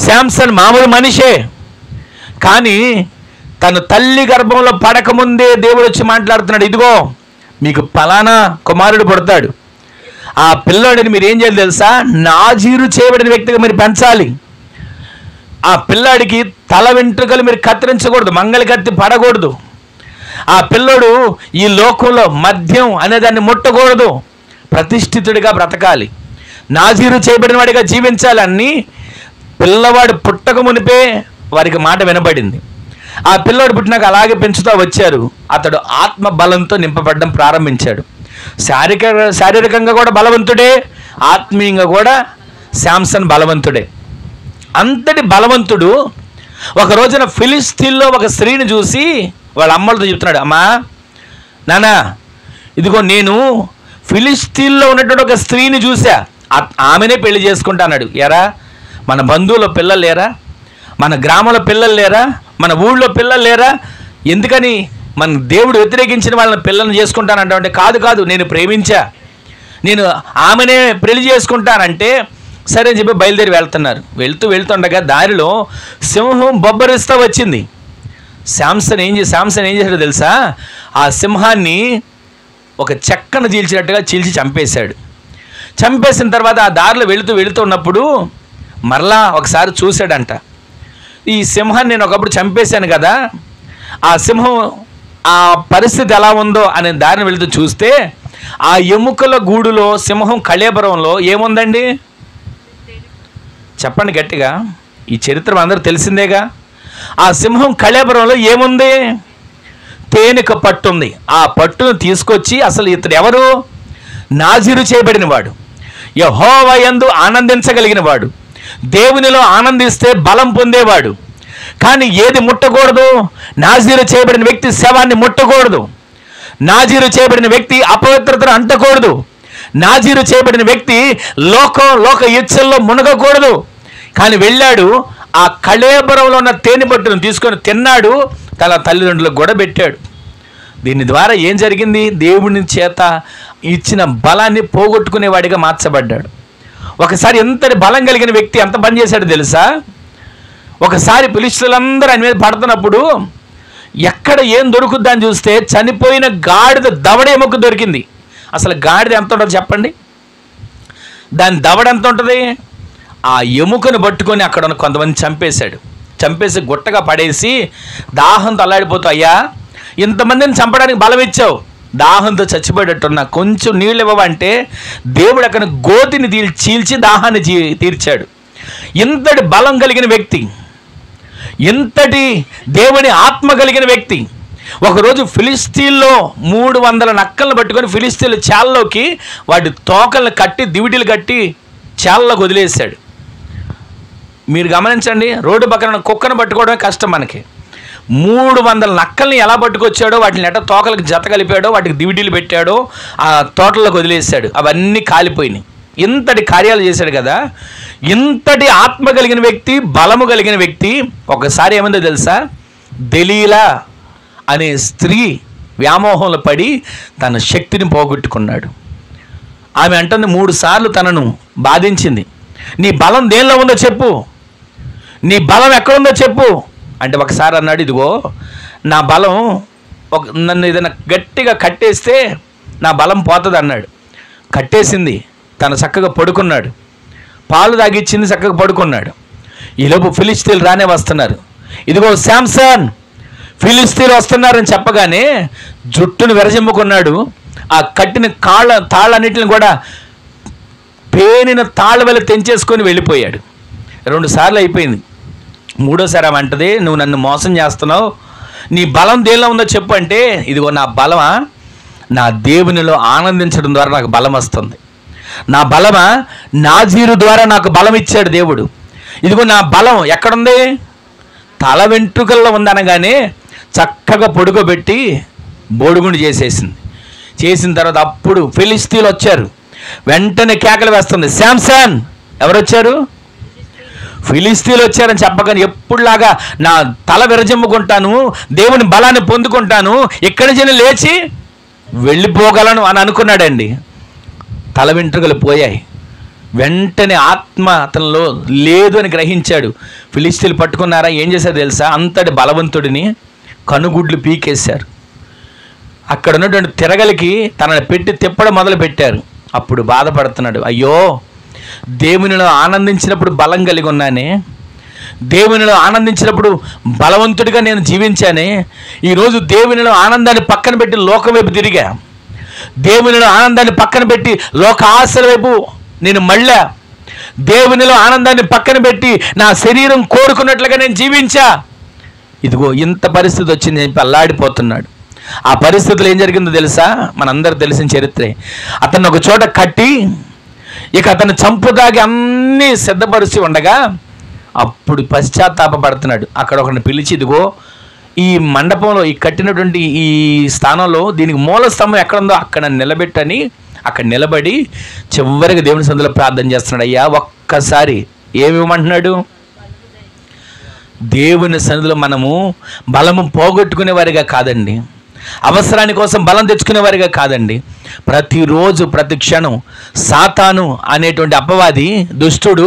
శాంసన్ మామూలు మనిషే. కానీ తన తల్లి గర్భంలో పడకముందే దేవుడు వచ్చి మాట్లాడుతున్నాడు, ఇదిగో మీకు ఫలానా కుమారుడు పుడతాడు, ఆ పిల్లాడిని మీరు ఏం చేయాలి తెలుసా? నాజీరు చేయబడిన వ్యక్తిగా మీరు పెంచాలి. ఆ పిల్లాడికి తల వెంట్రుకలు మీరు కత్తిరించకూడదు, మంగళ కత్తి పడకూడదు. ఆ పిల్లడు ఈ లోకంలో మద్యం అనేదాన్ని ముట్టకూడదు, ప్రతిష్ఠితుడిగా బ్రతకాలి, నాజీరు చేయబడిన వాడిగా జీవించాలి అని పిల్లవాడు పుట్టక మునిపే వారికి మాట వినబడింది. ఆ పిల్లవాడు పుట్టినాక అలాగే పెంచుతూ వచ్చారు. అతడు ఆత్మ బలంతో నింపబడడం ప్రారంభించాడు. శారీరకంగా కూడా బలవంతుడే, ఆత్మీయంగా కూడా శాంసన్ బలవంతుడే. అంతటి బలవంతుడు ఒక రోజున ఫిలిస్తీన్లో ఒక స్త్రీని చూసి వాళ్ళ అమ్మలతో చెప్తున్నాడు, అమ్మా నానా ఇదిగో నేను ఫిలిస్తీన్లో ఉన్నటువంటి ఒక స్త్రీని చూసా, ఆమెనే పెళ్లి చేసుకుంటా అన్నాడు. ఎరా మన బంధువుల పిల్లలు లేరా, మన గ్రామంలో పిల్లలు లేరా, మన ఊళ్ళో పిల్లలు లేరా, ఎందుకని మన దేవుడు వ్యతిరేకించిన వాళ్ళని పిల్లల్ని చేసుకుంటానంటే, కాదు నేను ప్రేమించా, నేను ఆమెనే పెళ్లి చేసుకుంటానంటే సరే అని చెప్పి బయలుదేరి వెళ్తున్నారు. వెళ్తుండగా దారిలో సింహం బొబ్బరిస్తూ వచ్చింది. శాంసన్ ఏం చేశాడో తెలుసా? ఆ సింహాన్ని ఒక చెక్కను చీల్చినట్టుగా చీల్చి చంపేశాడు. చంపేసిన తర్వాత ఆ దారిలో వెళుతున్నప్పుడు మరలా ఒకసారి చూశాడంట, ఈ సింహాన్ని నేను ఒకప్పుడు చంపేశాను కదా, ఆ సింహం ఆ పరిస్థితి ఎలా ఉందో అనే దారిని వెళుతూ చూస్తే ఆ ఎముకల గూడులో సింహం కళేబరంలో ఏముందండి? చెప్పండి గట్టిగా, ఈ చరిత్ర అందరూ తెలిసిందేగా. ఆ సింహం కళేబరంలో ఏముంది? తేనెక పట్టుంది. ఆ పట్టును తీసుకొచ్చి, అసలు ఇతడు ఎవరు? నాజీరు చేయబడిన వాడు, యెహోవా యందు ఆనందించగలిగిన వాడు, దేవునిలో ఆనందిస్తే బలం పొందేవాడు. కానీ ఏది ముట్టకూడదు? నాజీరు చేయబడిన వ్యక్తి శవాన్ని ముట్టకూడదు, నాజీరు చేయబడిన వ్యక్తి అపవిత్రతను అంటకూడదు, నాజీరు చేయబడిన వ్యక్తి లోక ఇచ్చల్లో మునగకూడదు. కానీ వెళ్ళాడు, ఆ కళేబరంలో ఉన్న తేనె పట్టును తీసుకొని తిన్నాడు, తన తల్లిదండ్రులకు కూడా పెట్టాడు. దీని ద్వారా ఏం జరిగింది? దేవుని చేత ఇచ్చిన బలాన్ని పోగొట్టుకునేవాడిగా మార్చబడ్డాడు. ఒకసారి ఎంతటి బలం కలిగిన వ్యక్తి ఎంత పని చేశాడు తెలుసా? ఒకసారి ఫిలిష్తీయులందరూ ఆయన మీద పడుతున్నప్పుడు ఎక్కడ ఏం దొరుకుద్దని చూస్తే చనిపోయిన గాడిద దవడ ఎముక దొరికింది. అసలు గాడిద ఎంత ఉంటుందో చెప్పండి? దాని దవడ ఎంత ఉంటుంది? ఆ ఎముకను పట్టుకొని అక్కడ ఉన్న కొంతమంది చంపేసి గుట్టగా పడేసి దాహంతో అల్లాడిపోతూ, అయ్యా ఇంతమందిని చంపడానికి బలం ఇచ్చావు, దాహంతో చచ్చిపోయేటట్టున్నా, కొంచెం నీళ్ళు ఇవ్వవంటే దేవుడు అక్కడ గోతిని చీల్చి దాహాన్ని తీర్చాడు. ఇంతటి బలం కలిగిన వ్యక్తి, ఇంతటి దేవుని ఆత్మ కలిగిన వ్యక్తి ఒకరోజు ఫిలిస్తీన్లో 300 నక్కలను పట్టుకొని ఫిలిస్తీన్ల చాల్లోకి వాటి తోకలను కట్టి దివిటీలు కట్టి చాల్లోకి వదిలేశాడు. మీరు గమనించండి, రోడ్డు పక్కన కుక్కను పట్టుకోవడమే కష్టం మనకి. 300 నక్కల్ని ఎలా పట్టుకొచ్చాడో, వాటిని ఎట్లా తోకలకు జత కలిపాడో, వాటికి దివిటీలు పెట్టాడో, ఆ తోటల్లోకి వదిలేశాడు. అవన్నీ కాలిపోయినాయి. ఇంతటి కార్యాలు చేశాడు కదా. ఇంతటి ఆత్మ కలిగిన వ్యక్తి, బలము కలిగిన వ్యక్తి ఒకసారి ఏమందో తెలుసా? దెలీలా అనే స్త్రీ వ్యామోహంలో పడి తన శక్తిని పోగొట్టుకున్నాడు. ఆమె అంటుంది 3 సార్లు తనను బాధించింది, నీ బలం దేనిలో ఉందో చెప్పు, నీ బలం ఎక్కడుందో చెప్పు అంటే ఒకసారి అన్నాడు, ఇదిగో నా బలం నన్ను ఏదైనా గట్టిగా కట్టేస్తే నా బలం పోతుంది అన్నాడు. కట్టేసింది, తను చక్కగా పడుకున్నాడు, పాలు తాగిచ్చింది, చక్కగా పడుకున్నాడు. ఈలోపు ఫిలిస్తీన్లు రానే వస్తున్నారు. ఇదిగో శాంసన్, ఫిలిస్తీన్లు వస్తున్నారని చెప్పగానే జుట్టును విరజిమ్ముకున్నాడు. ఆ కట్టిన తాళ్ళన్నిటిని కూడా పేనిన తాళ్ళ వల్ల తెంచేసుకొని వెళ్ళిపోయాడు. 2 సార్లు అయిపోయింది. 3వసారి ఆమె అంటది, నువ్వు నన్ను మోసం చేస్తున్నావు, నీ బలం దేనిలో ఉందో చెప్పు అంటే, ఇదిగో నా బలమా, నా దేవునిలో ఆనందించడం ద్వారా నాకు బలం వస్తుంది, నా బలమా, నాజీరు ద్వారా నాకు బలం ఇచ్చాడు దేవుడు. ఇదిగో నా బలం ఎక్కడుంది? తల వెంట్రుకల్లో ఉందనగానే చక్కగా పొడుకోబెట్టి బోడుగుండు చేసేసింది. చేసిన తర్వాత అప్పుడు ఫిలిస్తీన్లు వచ్చారు. వెంటనే కేకలు వేస్తుంది, శాంసన్. ఎవరు వచ్చారు? ఫిలిస్తీన్లు వచ్చారని చెప్పగానే ఎప్పుడులాగా నా తల విరజిమ్ముకుంటాను, దేవుని బలాన్ని పొందుకుంటాను, ఇక్కడి నుంచి లేచి వెళ్ళిపోగలను అని అనుకున్నాడండి. తల వెంట్రుకలు పోయాయి. వెంటనే ఆత్మ అతనిలో లేదు అని గ్రహించాడు. ఫిలిస్తీన్లు పట్టుకున్నారా? ఏం చేశారు తెలుసా? అంతటి బలవంతుడిని కనుగుడ్లు పీకేశారు. అక్కడ ఉన్నటువంటి తిరగలికి తనని పెట్టి తిప్పడం మొదలు పెట్టారు. అప్పుడు బాధపడుతున్నాడు, అయ్యో దేవునిలో ఆనందించినప్పుడు బలం కలిగి ఉన్నానే, దేవునిలో ఆనందించినప్పుడు బలవంతుడిగా నేను జీవించానే, ఈరోజు దేవునిలో ఆనందాన్ని పక్కన పెట్టి లోకం వైపు తిరిగా, దేవునిలో ఆనందాన్ని పక్కన పెట్టి లోక ఆశల వైపు నేను మళ్ళా, దేవునిలో ఆనందాన్ని పక్కన పెట్టి నా శరీరం కోరుకున్నట్లుగా నేను జీవించా, ఇదిగో ఇంత పరిస్థితి వచ్చింది చెప్పి అల్లాడిపోతున్నాడు. ఆ పరిస్థితులు ఏం జరిగిందో తెలుసా? మనందరూ తెలిసిన చరిత్రే. అతను ఒక చోట కట్టి ఇక అతను చంపుదాగి అన్నీ సిద్ధపరిచి ఉండగా అప్పుడు పశ్చాత్తాపడుతున్నాడు. అక్కడ ఒకరిని పిలిచి, ఇదిగో ఈ మండపంలో ఈ కట్టినటువంటి ఈ స్థానంలో దీనికి మూల స్తంభం ఎక్కడుందో అక్కడ నిలబెట్టని అక్కడ నిలబడి చివరికి దేవుని సన్నిధిలో ప్రార్థన చేస్తున్నాడు. అయ్యా ఒక్కసారి ఏమివ్వమంటున్నాడు? దేవుని సన్నిధిలో మనము బలము పోగొట్టుకునే వారిగా కాదండి, అవసరాని కోసం బలం తెచ్చుకునే వారిగా కాదండి. ప్రతిరోజు ప్రతి క్షణం సాతాను అనేటువంటి అపవాది దుష్టుడు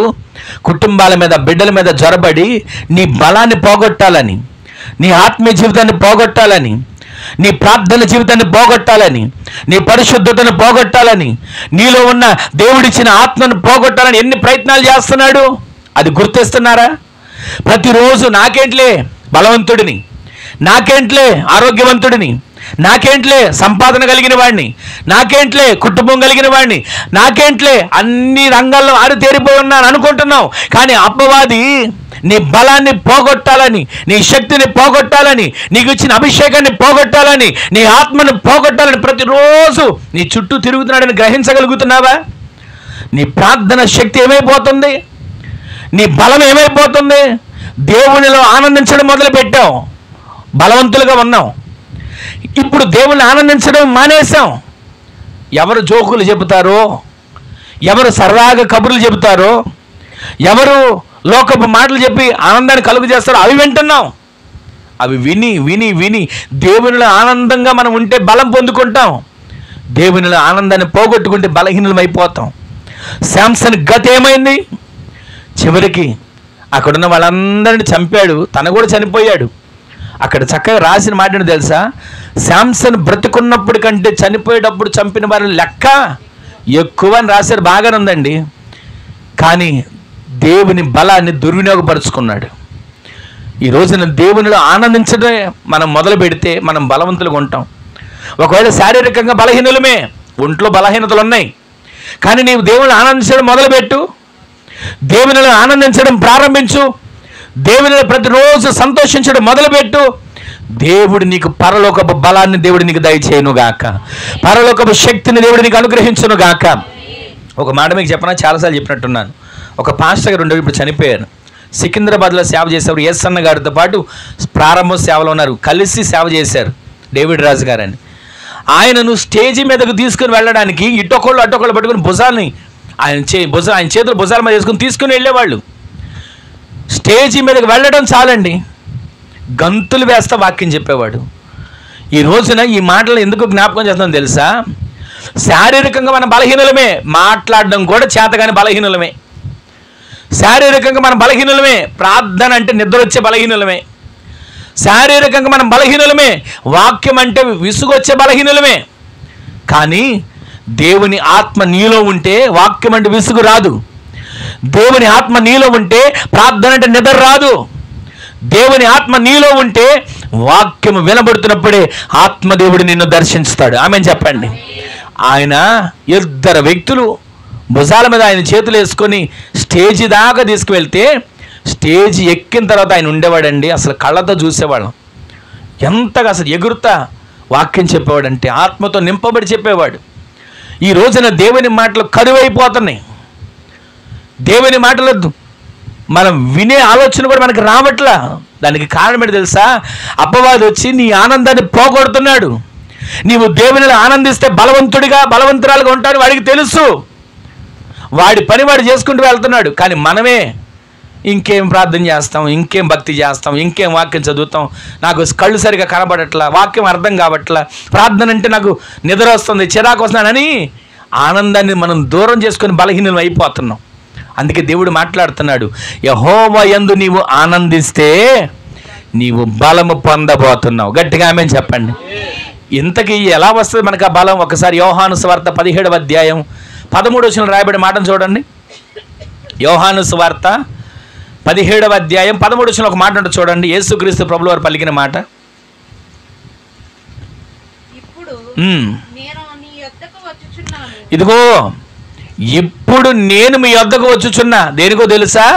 కుటుంబాల మీద బిడ్డల మీద జొరబడి నీ బలాన్ని పోగొట్టాలని, నీ ఆత్మీయ జీవితాన్ని పోగొట్టాలని, నీ ప్రార్థన జీవితాన్ని పోగొట్టాలని, నీ పరిశుద్ధతను పోగొట్టాలని, నీలో ఉన్న దేవుడిచ్చిన ఆత్మను పోగొట్టాలని ఎన్ని ప్రయత్నాలు చేస్తున్నాడు. అది గుర్తిస్తున్నారా? ప్రతిరోజు నాకేంట్లే బలవంతుడిని, నాకేంట్లే ఆరోగ్యవంతుడిని, నాకేంట్లే సంపాదన కలిగిన వాడిని, నాకేంట్లే కుటుంబం కలిగిన వాడిని, నాకేంట్లే అన్ని రంగాల్లో ఆరితేరిపోయి ఉన్నాను అనుకుంటున్నావు. కానీ అపవాది నీ బలాన్ని పోగొట్టాలని, నీ శక్తిని పోగొట్టాలని, నీకు ఇచ్చిన అభిషేకాన్ని పోగొట్టాలని, నీ ఆత్మను పోగొట్టాలని ప్రతిరోజు నీ చుట్టూ తిరుగుతున్నాడని గ్రహించగలుగుతున్నావా? నీ ప్రార్థన శక్తి ఏమైపోతుంది? నీ బలం ఏమైపోతుంది? దేవునిలో ఆనందించడం మొదలుపెట్టావు, బలవంతులుగా ఉన్నాం. ఇప్పుడు దేవుని ఆనందించడం మానేశాం. ఎవరు జోకులు చెబుతారో, ఎవరు సరదాగా కబుర్లు చెబుతారో, ఎవరు లోకపు మాటలు చెప్పి ఆనందాన్ని కలుగు చేస్తారో అవి వింటున్నాం. అవి విని విని విని దేవునిలో ఆనందంగా మనం ఉంటే బలం పొందుకుంటాం, దేవునిలో ఆనందాన్ని పోగొట్టుకుంటే బలహీనం అయిపోతాం. శాంసన్ గతి ఏమైంది? చివరికి అక్కడున్న వాళ్ళందరినీ చంపాడు, తను కూడా చనిపోయాడు. అక్కడ చక్కగా రాసిన మాట తెలుసా? శాంసన్ బ్రతుకున్నప్పుడు కంటే చనిపోయేటప్పుడు చంపిన వారిని లెక్క ఎక్కువ అని రాశారు. బాగానే ఉందండి. కానీ దేవుని బలాన్ని దుర్వినియోగపరుచుకున్నాడు. ఈ రోజున దేవునిలో ఆనందించడమే మనం మొదలు పెడితే మనం బలవంతులుగా ఉంటాం. ఒకవేళ శారీరకంగా బలహీనులమే, ఒంట్లో బలహీనతలు ఉన్నాయి, కానీ నీవు దేవుని ఆనందించడం మొదలుపెట్టు, దేవునిలో ఆనందించడం ప్రారంభించు, దేవునిలో ప్రతిరోజు సంతోషించడం మొదలుపెట్టు. దేవుడు నీకు పరలోకపు బలాన్ని దేవుడు నీకు దయచేయునుగాక, పరలోకపు శక్తిని దేవుడు నీకు అనుగ్రహించునుగాక. ఒక మాట మీకు చెప్పనా, చాలాసార్లు చెప్పినట్టున్నాను. ఒక పాస్టర్ గారు ఉండేవి, ఇప్పుడు చనిపోయారు. సికింద్రాబాద్లో సేవ చేసేవారు. ఎస్ అన్న గారితో పాటు ప్రారంభ సేవలో ఉన్నారు, కలిసి సేవ చేశారు. డేవిడ్ రాజు గారని ఆయనను స్టేజీ మీదకు తీసుకుని వెళ్ళడానికి ఇటొకళ్ళు అటొకళ్ళు పట్టుకుని భుజాన్ని ఆయన చేతులు భుజాల మీద వేసుకుని తీసుకుని వెళ్ళేవాళ్ళు. స్టేజీ మీదకి వెళ్ళడం చాలండి, గంతులు వేస్తా వాక్యం చెప్పేవాడు. ఈ రోజున ఈ మాటలు ఎందుకు జ్ఞాపకం చేస్తాం తెలుసా? శారీరకంగా మన బలహీనులమే, మాట్లాడడం కూడా చేతగాని బలహీనులమే. శారీరకంగా మనం బలహీనులమే, ప్రార్థన అంటే నిద్ర వచ్చే బలహీనులమే. శారీరకంగా మనం బలహీనులమే, వాక్యం అంటే విసుగొచ్చే బలహీనులమే. కానీ దేవుని ఆత్మ నీలో ఉంటే వాక్యం అంటే విసుగు రాదు. దేవుని ఆత్మ నీలో ఉంటే ప్రార్థన అంటే నిద్ర రాదు. దేవుని ఆత్మ నీలో ఉంటే వాక్యం వినబడుతున్నప్పుడే ఆత్మదేవుడు నిన్ను దర్శించుతాడు. ఆమెను చెప్పండి. ఆయన ఇద్దరు వ్యక్తులు భుజాల మీద ఆయన చేతులు వేసుకొని స్టేజి దాకా తీసుకువెళ్తే స్టేజ్ ఎక్కిన తర్వాత ఆయన ఉండేవాడండి. అసలు కళ్ళతో చూసేవాళ్ళం, ఎంతగా అసలు ఎగురుతా వాక్యం చెప్పేవాడంటే, ఆత్మతో నింపబడి చెప్పేవాడు. ఈ రోజున దేవుని మాటలు కరువైపోతున్నాయి. దేవుని మాటలు మనం వినే ఆలోచన కూడా మనకి రావట్లా. దానికి కారణం ఏంటి తెలుసా? అపవాది వచ్చి నీ ఆనందాన్ని పోగొడుతున్నాడు. నీవు దేవునిలో ఆనందిస్తే బలవంతురాలుగా ఉంటాడు, వాడికి తెలుసు. వాడి పని వాడు చేసుకుంటూ వెళ్తున్నాడు. కానీ మనమే ఇంకేం ప్రార్థన చేస్తాం, ఇంకేం భక్తి చేస్తాం, ఇంకేం వాక్యం చదువుతాం, నాకు కళ్ళు సరిగా కనబడట్లా, వాక్యం అర్థం కావట్లా, ప్రార్థన అంటే నాకు నిద్ర వస్తుంది, చిరాకు వస్తున్నానని ఆనందాన్ని మనం దూరం చేసుకొని బలహీనం అయిపోతున్నాం. అందుకే దేవుడు మాట్లాడుతున్నాడు, యెహోవా యందు నీవు ఆనందిస్తే నీవు బలము పొందబోతున్నావు. గట్టిగా ఆమేన్ చెప్పండి. ఇంతకీ ఎలా వస్తుంది మనకు ఆ బలం? ఒకసారి యోహాను సువార్త 17వ అధ్యాయం 13వ వచనంలో రాయబడిన మాటను చూడండి. యోహాను సువార్త 17వ అధ్యాయం 13వ వచనంలో ఒక మాట ఉంటుంది చూడండి. యేసుక్రీస్తు ప్రభువు వారు పలికిన మాట. ఇదిగో ఇప్పుడు నేను మీ యొద్దకు వచ్చుచున్నా. దేనికో తెలుసా?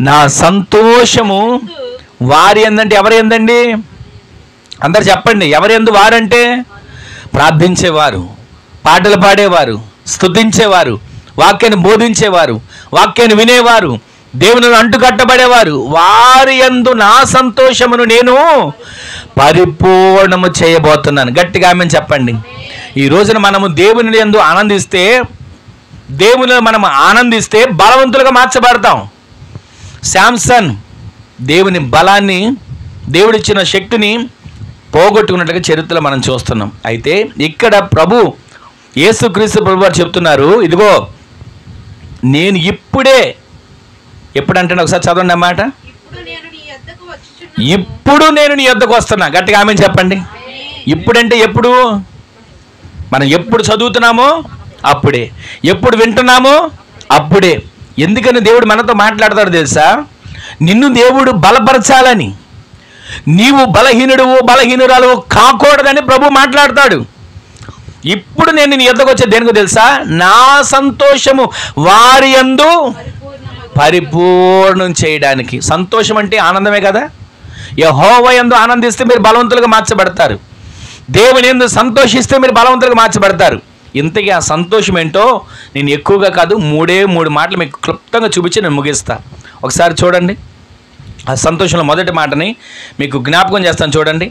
నా సంతోషము వారి ఎందంటే ఎవరి ఎందండి? అందరు చెప్పండి. ఎవరి ఎందు వారంటే? ప్రార్థించేవారు, పాటలు పాడేవారు, స్తుతించేవారు, వాక్యాన్ని బోధించేవారు, వాక్యాన్ని వినేవారు, దేవుని అంటుకట్టబడేవారు. వారి యందు నా సంతోషమును నేను పరిపూర్ణము చేయబోతున్నాను. గట్టిగా ఆమేన్ చెప్పండి. ఈ రోజున మనము దేవుని యందు ఆనందిస్తే, దేవునిలో మనం ఆనందిస్తే బలవంతులుగా మార్చబడతాం. శాంసన్ దేవుని బలాన్ని, దేవుడిచ్చిన శక్తిని పోగొట్టుకున్నట్లుగా చరిత్రలో మనం చూస్తున్నాం. అయితే ఇక్కడ ప్రభు యేసుక్రీస్తు ప్రభు వారు చెప్తున్నారు, ఇదిగో నేను ఇప్పుడే, ఎప్పుడంటే ఒకసారి చదవండి అన్నమాట. ఇప్పుడు నేను నీ యొద్దకు వస్తున్నా. గట్టిగా ఆమేన్ చెప్పండి. ఇప్పుడంటే ఎప్పుడు? మనం ఎప్పుడు చదువుతున్నామో అప్పుడే, ఎప్పుడు వింటున్నామో అప్పుడే. ఎందుకని దేవుడు మనతో మాట్లాడతాడు తెలుసా? నిన్ను దేవుడు బలపరచాలని, నీవు బలహీనుడువు బలహీనురాలు కాకూడదని ప్రభు మాట్లాడతాడు. ఇప్పుడు నేను నీ యొద్దకు వచ్చే దేనికో తెలుసా? నా సంతోషము వారి యందు పరిపూర్ణం చేయడానికి. సంతోషం అంటే ఆనందమే కదా. యెహోవా యందు ఆనందిస్తే మీరు బలవంతులుగా మార్చబడతారు. దేవుని యందు సంతోషిస్తే మీరు బలవంతులుగా మార్చబడతారు. ఇంతకీ ఆ సంతోషం ఏంటో నేను ఎక్కువగా కాదు, 3 మాటలు మీకు క్లుప్తంగా చూపించి నేను ముగిస్తా. ఒకసారి చూడండి. ఆ సంతోషంలో మొదటి మాటని మీకు జ్ఞాపకం చేస్తాను చూడండి.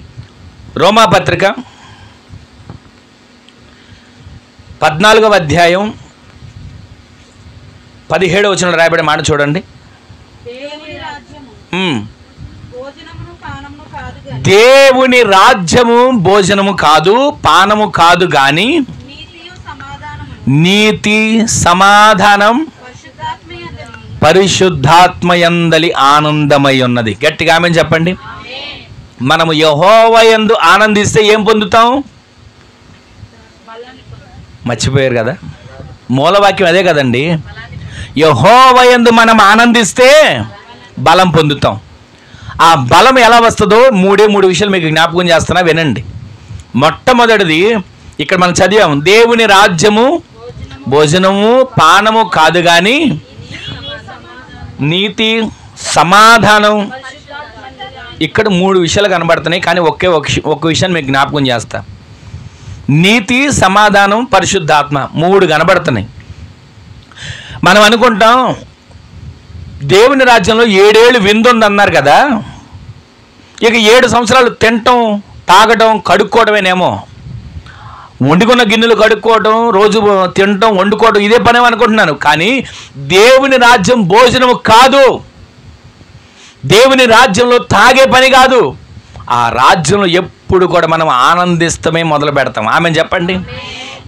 రోమాపత్రిక 14వ అధ్యాయం 17వ వచనంలో రాయబడే మాట చూడండి. దేవుని రాజ్యము భోజనము కాదు, పానము కాదు, గాని నీతి సమాధానం పరిశుద్ధాత్మయందలి ఆనందమై ఉన్నది. గట్టిగా ఆమేన్ చెప్పండి. మనము యెహోవా యందు ఆనందిస్తే ఏం పొందుతాం? మర్చిపోయారు కదా, మూలవాక్యం అదే కదండి. యెహోవా యందు మనం ఆనందిస్తే బలం పొందుతాం. ఆ బలం ఎలా వస్తుందో 3 విషయాలు మీకు జ్ఞాపకం చేస్తున్నా, వినండి. మొట్టమొదటిది ఇక్కడ మనం చదివాము, దేవుని రాజ్యము భోజనము పానము కాదు కానీ నీతి సమాధానం. ఇక్కడ 3 విషయాలు కనబడుతున్నాయి, కానీ ఒక్క విషయాన్ని మీకు జ్ఞాపకం చేస్తా. నీతి సమాధానం పరిశుద్ధాత్మ 3 కనబడుతున్నాయి. మనం అనుకుంటాం దేవుని రాజ్యంలో 7 ఏళ్ళు విందుంది అన్నారు కదా, ఇక 7 సంవత్సరాలు తినటం తాగటం కడుక్కోవడమేనేమో. వండుకున్న గిన్నెలు కడుక్కోవటం, రోజు తినటం వండుకోవటం, ఇదే పని అనుకుంటున్నాను. కానీ దేవుని రాజ్యం భోజనము కాదు, దేవుని రాజ్యంలో తాగే పని కాదు. ఆ రాజ్యంలో ఎప్పుడు కూడా మనం ఆనందిస్తమే మొదలు పెడతాం. ఆమెను చెప్పండి.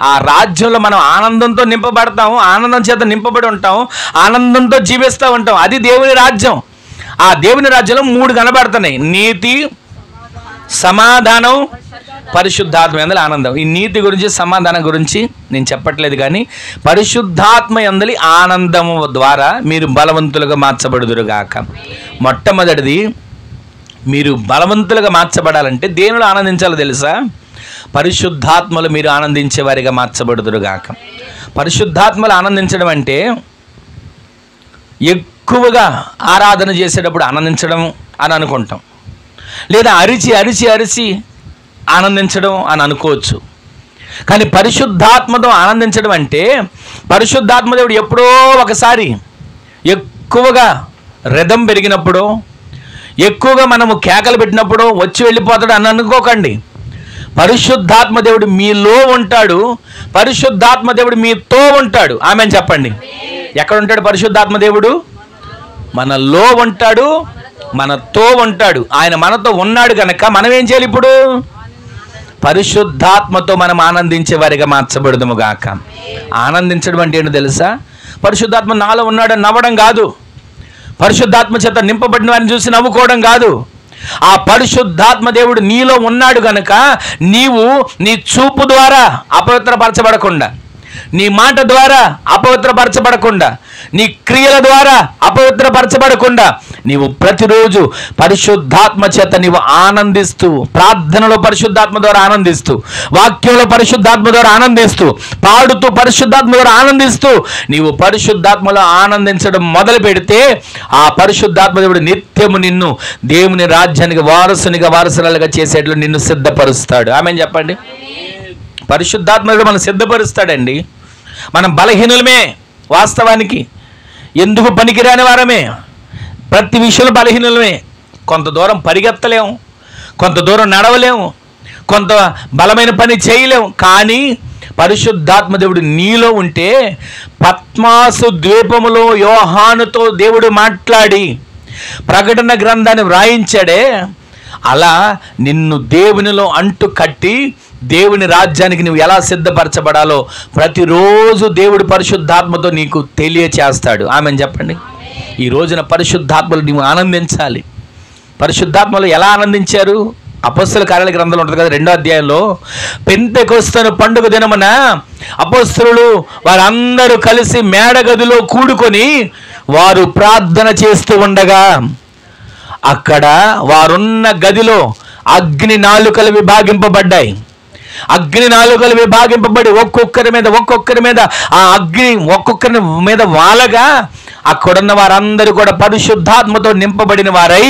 ఆ రాజ్యంలో మనం ఆనందంతో నింపబడతాం, ఆనందం చేత నింపబడి ఉంటాం, ఆనందంతో జీవిస్తూ ఉంటాం. అది దేవుని రాజ్యం. ఆ దేవుని రాజ్యంలో 3 కనబడుతున్నాయి, నీతి సమాధానం పరిశుద్ధాత్మ యందలి ఆనందం. ఈ నీతి గురించి సమాధానం గురించి నేను చెప్పట్లేదు, కానీ పరిశుద్ధాత్మ యందలి ఆనందము ద్వారా మీరు బలవంతులుగా మార్చబడుదురుగాక. మొట్టమొదటిది, మీరు బలవంతులుగా మార్చబడాలంటే దేనిలో ఆనందించాలో తెలుసా? పరిశుద్ధాత్మలు మీరు ఆనందించే వారిగా మార్చబడుదురుగాక. పరిశుద్ధాత్మలు ఆనందించడం అంటే ఎక్కువగా ఆరాధన చేసేటప్పుడు ఆనందించడం అని అనుకుంటాం, లేదా అరిచి అరిచి అరిచి ఆనందించడం అని అనుకోవచ్చు. కానీ పరిశుద్ధాత్మతో ఆనందించడం అంటే, పరిశుద్ధాత్మ దేవుడు ఎప్పుడో ఒకసారి ఎక్కువగా రిథం పెరిగినప్పుడు, ఎక్కువగా మనము కేకలు పెట్టినప్పుడు వచ్చి వెళ్ళిపోతాడు అని అనుకోకండి. పరిశుద్ధాత్మ దేవుడు మీలో ఉంటాడు, పరిశుద్ధాత్మ దేవుడు మీతో ఉంటాడు. ఆమేన్ చెప్పండి. ఎక్కడ ఉంటాడు పరిశుద్ధాత్మ దేవుడు? మనలో ఉంటాడు, మనతో ఉంటాడు. ఆయన మనతో ఉన్నాడు కనుక మనం ఏం చేయాలి? ఇప్పుడు పరిశుద్ధాత్మతో మనం ఆనందించే వారిగా మార్చబడదుము గాక. ఆనందించడం అంటే ఏంటో తెలుసా? పరిశుద్ధాత్మ నాలో ఉన్నాడని నవ్వడం కాదు, పరిశుద్ధాత్మ చేత నింపబడిన వారిని చూసి నవ్వుకోవడం కాదు. ఆ పరిశుద్ధాత్మ దేవుడు నీలో ఉన్నాడు కనుక నీవు నీ చూపు ద్వారా అపవిత్రపరచబడకుండా, నీ మాట ద్వారా అపవిత్రపరచబడకుండా, నీ క్రియల ద్వారా అపవిత్రపరచబడకుండా నీవు ప్రతిరోజు పరిశుద్ధాత్మ చేత నీవు ఆనందిస్తూ, ప్రార్థనలో పరిశుద్ధాత్మ ద్వారా ఆనందిస్తూ, వాక్యంలో పరిశుద్ధాత్మ ద్వారా ఆనందిస్తూ, పాడుతూ పరిశుద్ధాత్మ ద్వారా ఆనందిస్తూ నీవు పరిశుద్ధాత్మలో ఆనందించడం మొదలు పెడితే ఆ పరిశుద్ధాత్మ దేవుడు నిత్యము నిన్ను దేవుని రాజ్యానికి వారసురాలుగా చేసేట్లు నిన్ను సిద్ధపరుస్తాడు. ఆమేన్ చెప్పండి. పరిశుద్ధాత్మ దేవుడు మనం సిద్ధపరుస్తాడండి. మనం బలహీనులమే, వాస్తవానికి ఎందుకు పనికిరాని వారమే, ప్రతి విషయంలో బలహీనులమే. కొంత దూరం పరిగెత్తలేము, కొంత దూరం నడవలేము, కొంత బలమైన పని చేయలేము. కానీ పరిశుద్ధాత్మ దేవుడు నీలో ఉంటే, పద్మాసు ద్వీపములో యోహానుతో దేవుడు మాట్లాడి ప్రకటన గ్రంథాన్ని వ్రాయించాడే, అలా నిన్ను దేవునిలో అంటు కట్టి దేవుని రాజ్యానికి నువ్వు ఎలా సిద్ధపరచబడాలో ప్రతిరోజు దేవుడు పరిశుద్ధాత్మతో నీకు తెలియచేస్తాడు. ఆమెను చెప్పండి. ఈ రోజున పరిశుద్ధాత్మలు నీవు ఆనందించాలి. పరిశుద్ధాత్మలు ఎలా ఆనందించారు? అపోస్తల కార్యాల గ్రంథంలో ఉంటుంది కదా, 2వ అధ్యాయంలో, పెంతెకొస్తు పండుగ దినమున అపోస్తలులు వారందరూ కలిసి మేడగదిలో కూడుకొని వారు ప్రార్థన చేస్తూ ఉండగా అక్కడ వారున్న గదిలో అగ్ని నాలుకలు విభాగింపబడ్డాయి. అగ్ని నాలుకలు విభాగింపబడి ఒక్కొక్కరి మీద ఆ అగ్ని ఒక్కొక్కరి మీద వాలగా అక్కడున్న వారందరూ కూడా పరిశుద్ధాత్మతో నింపబడిన వారై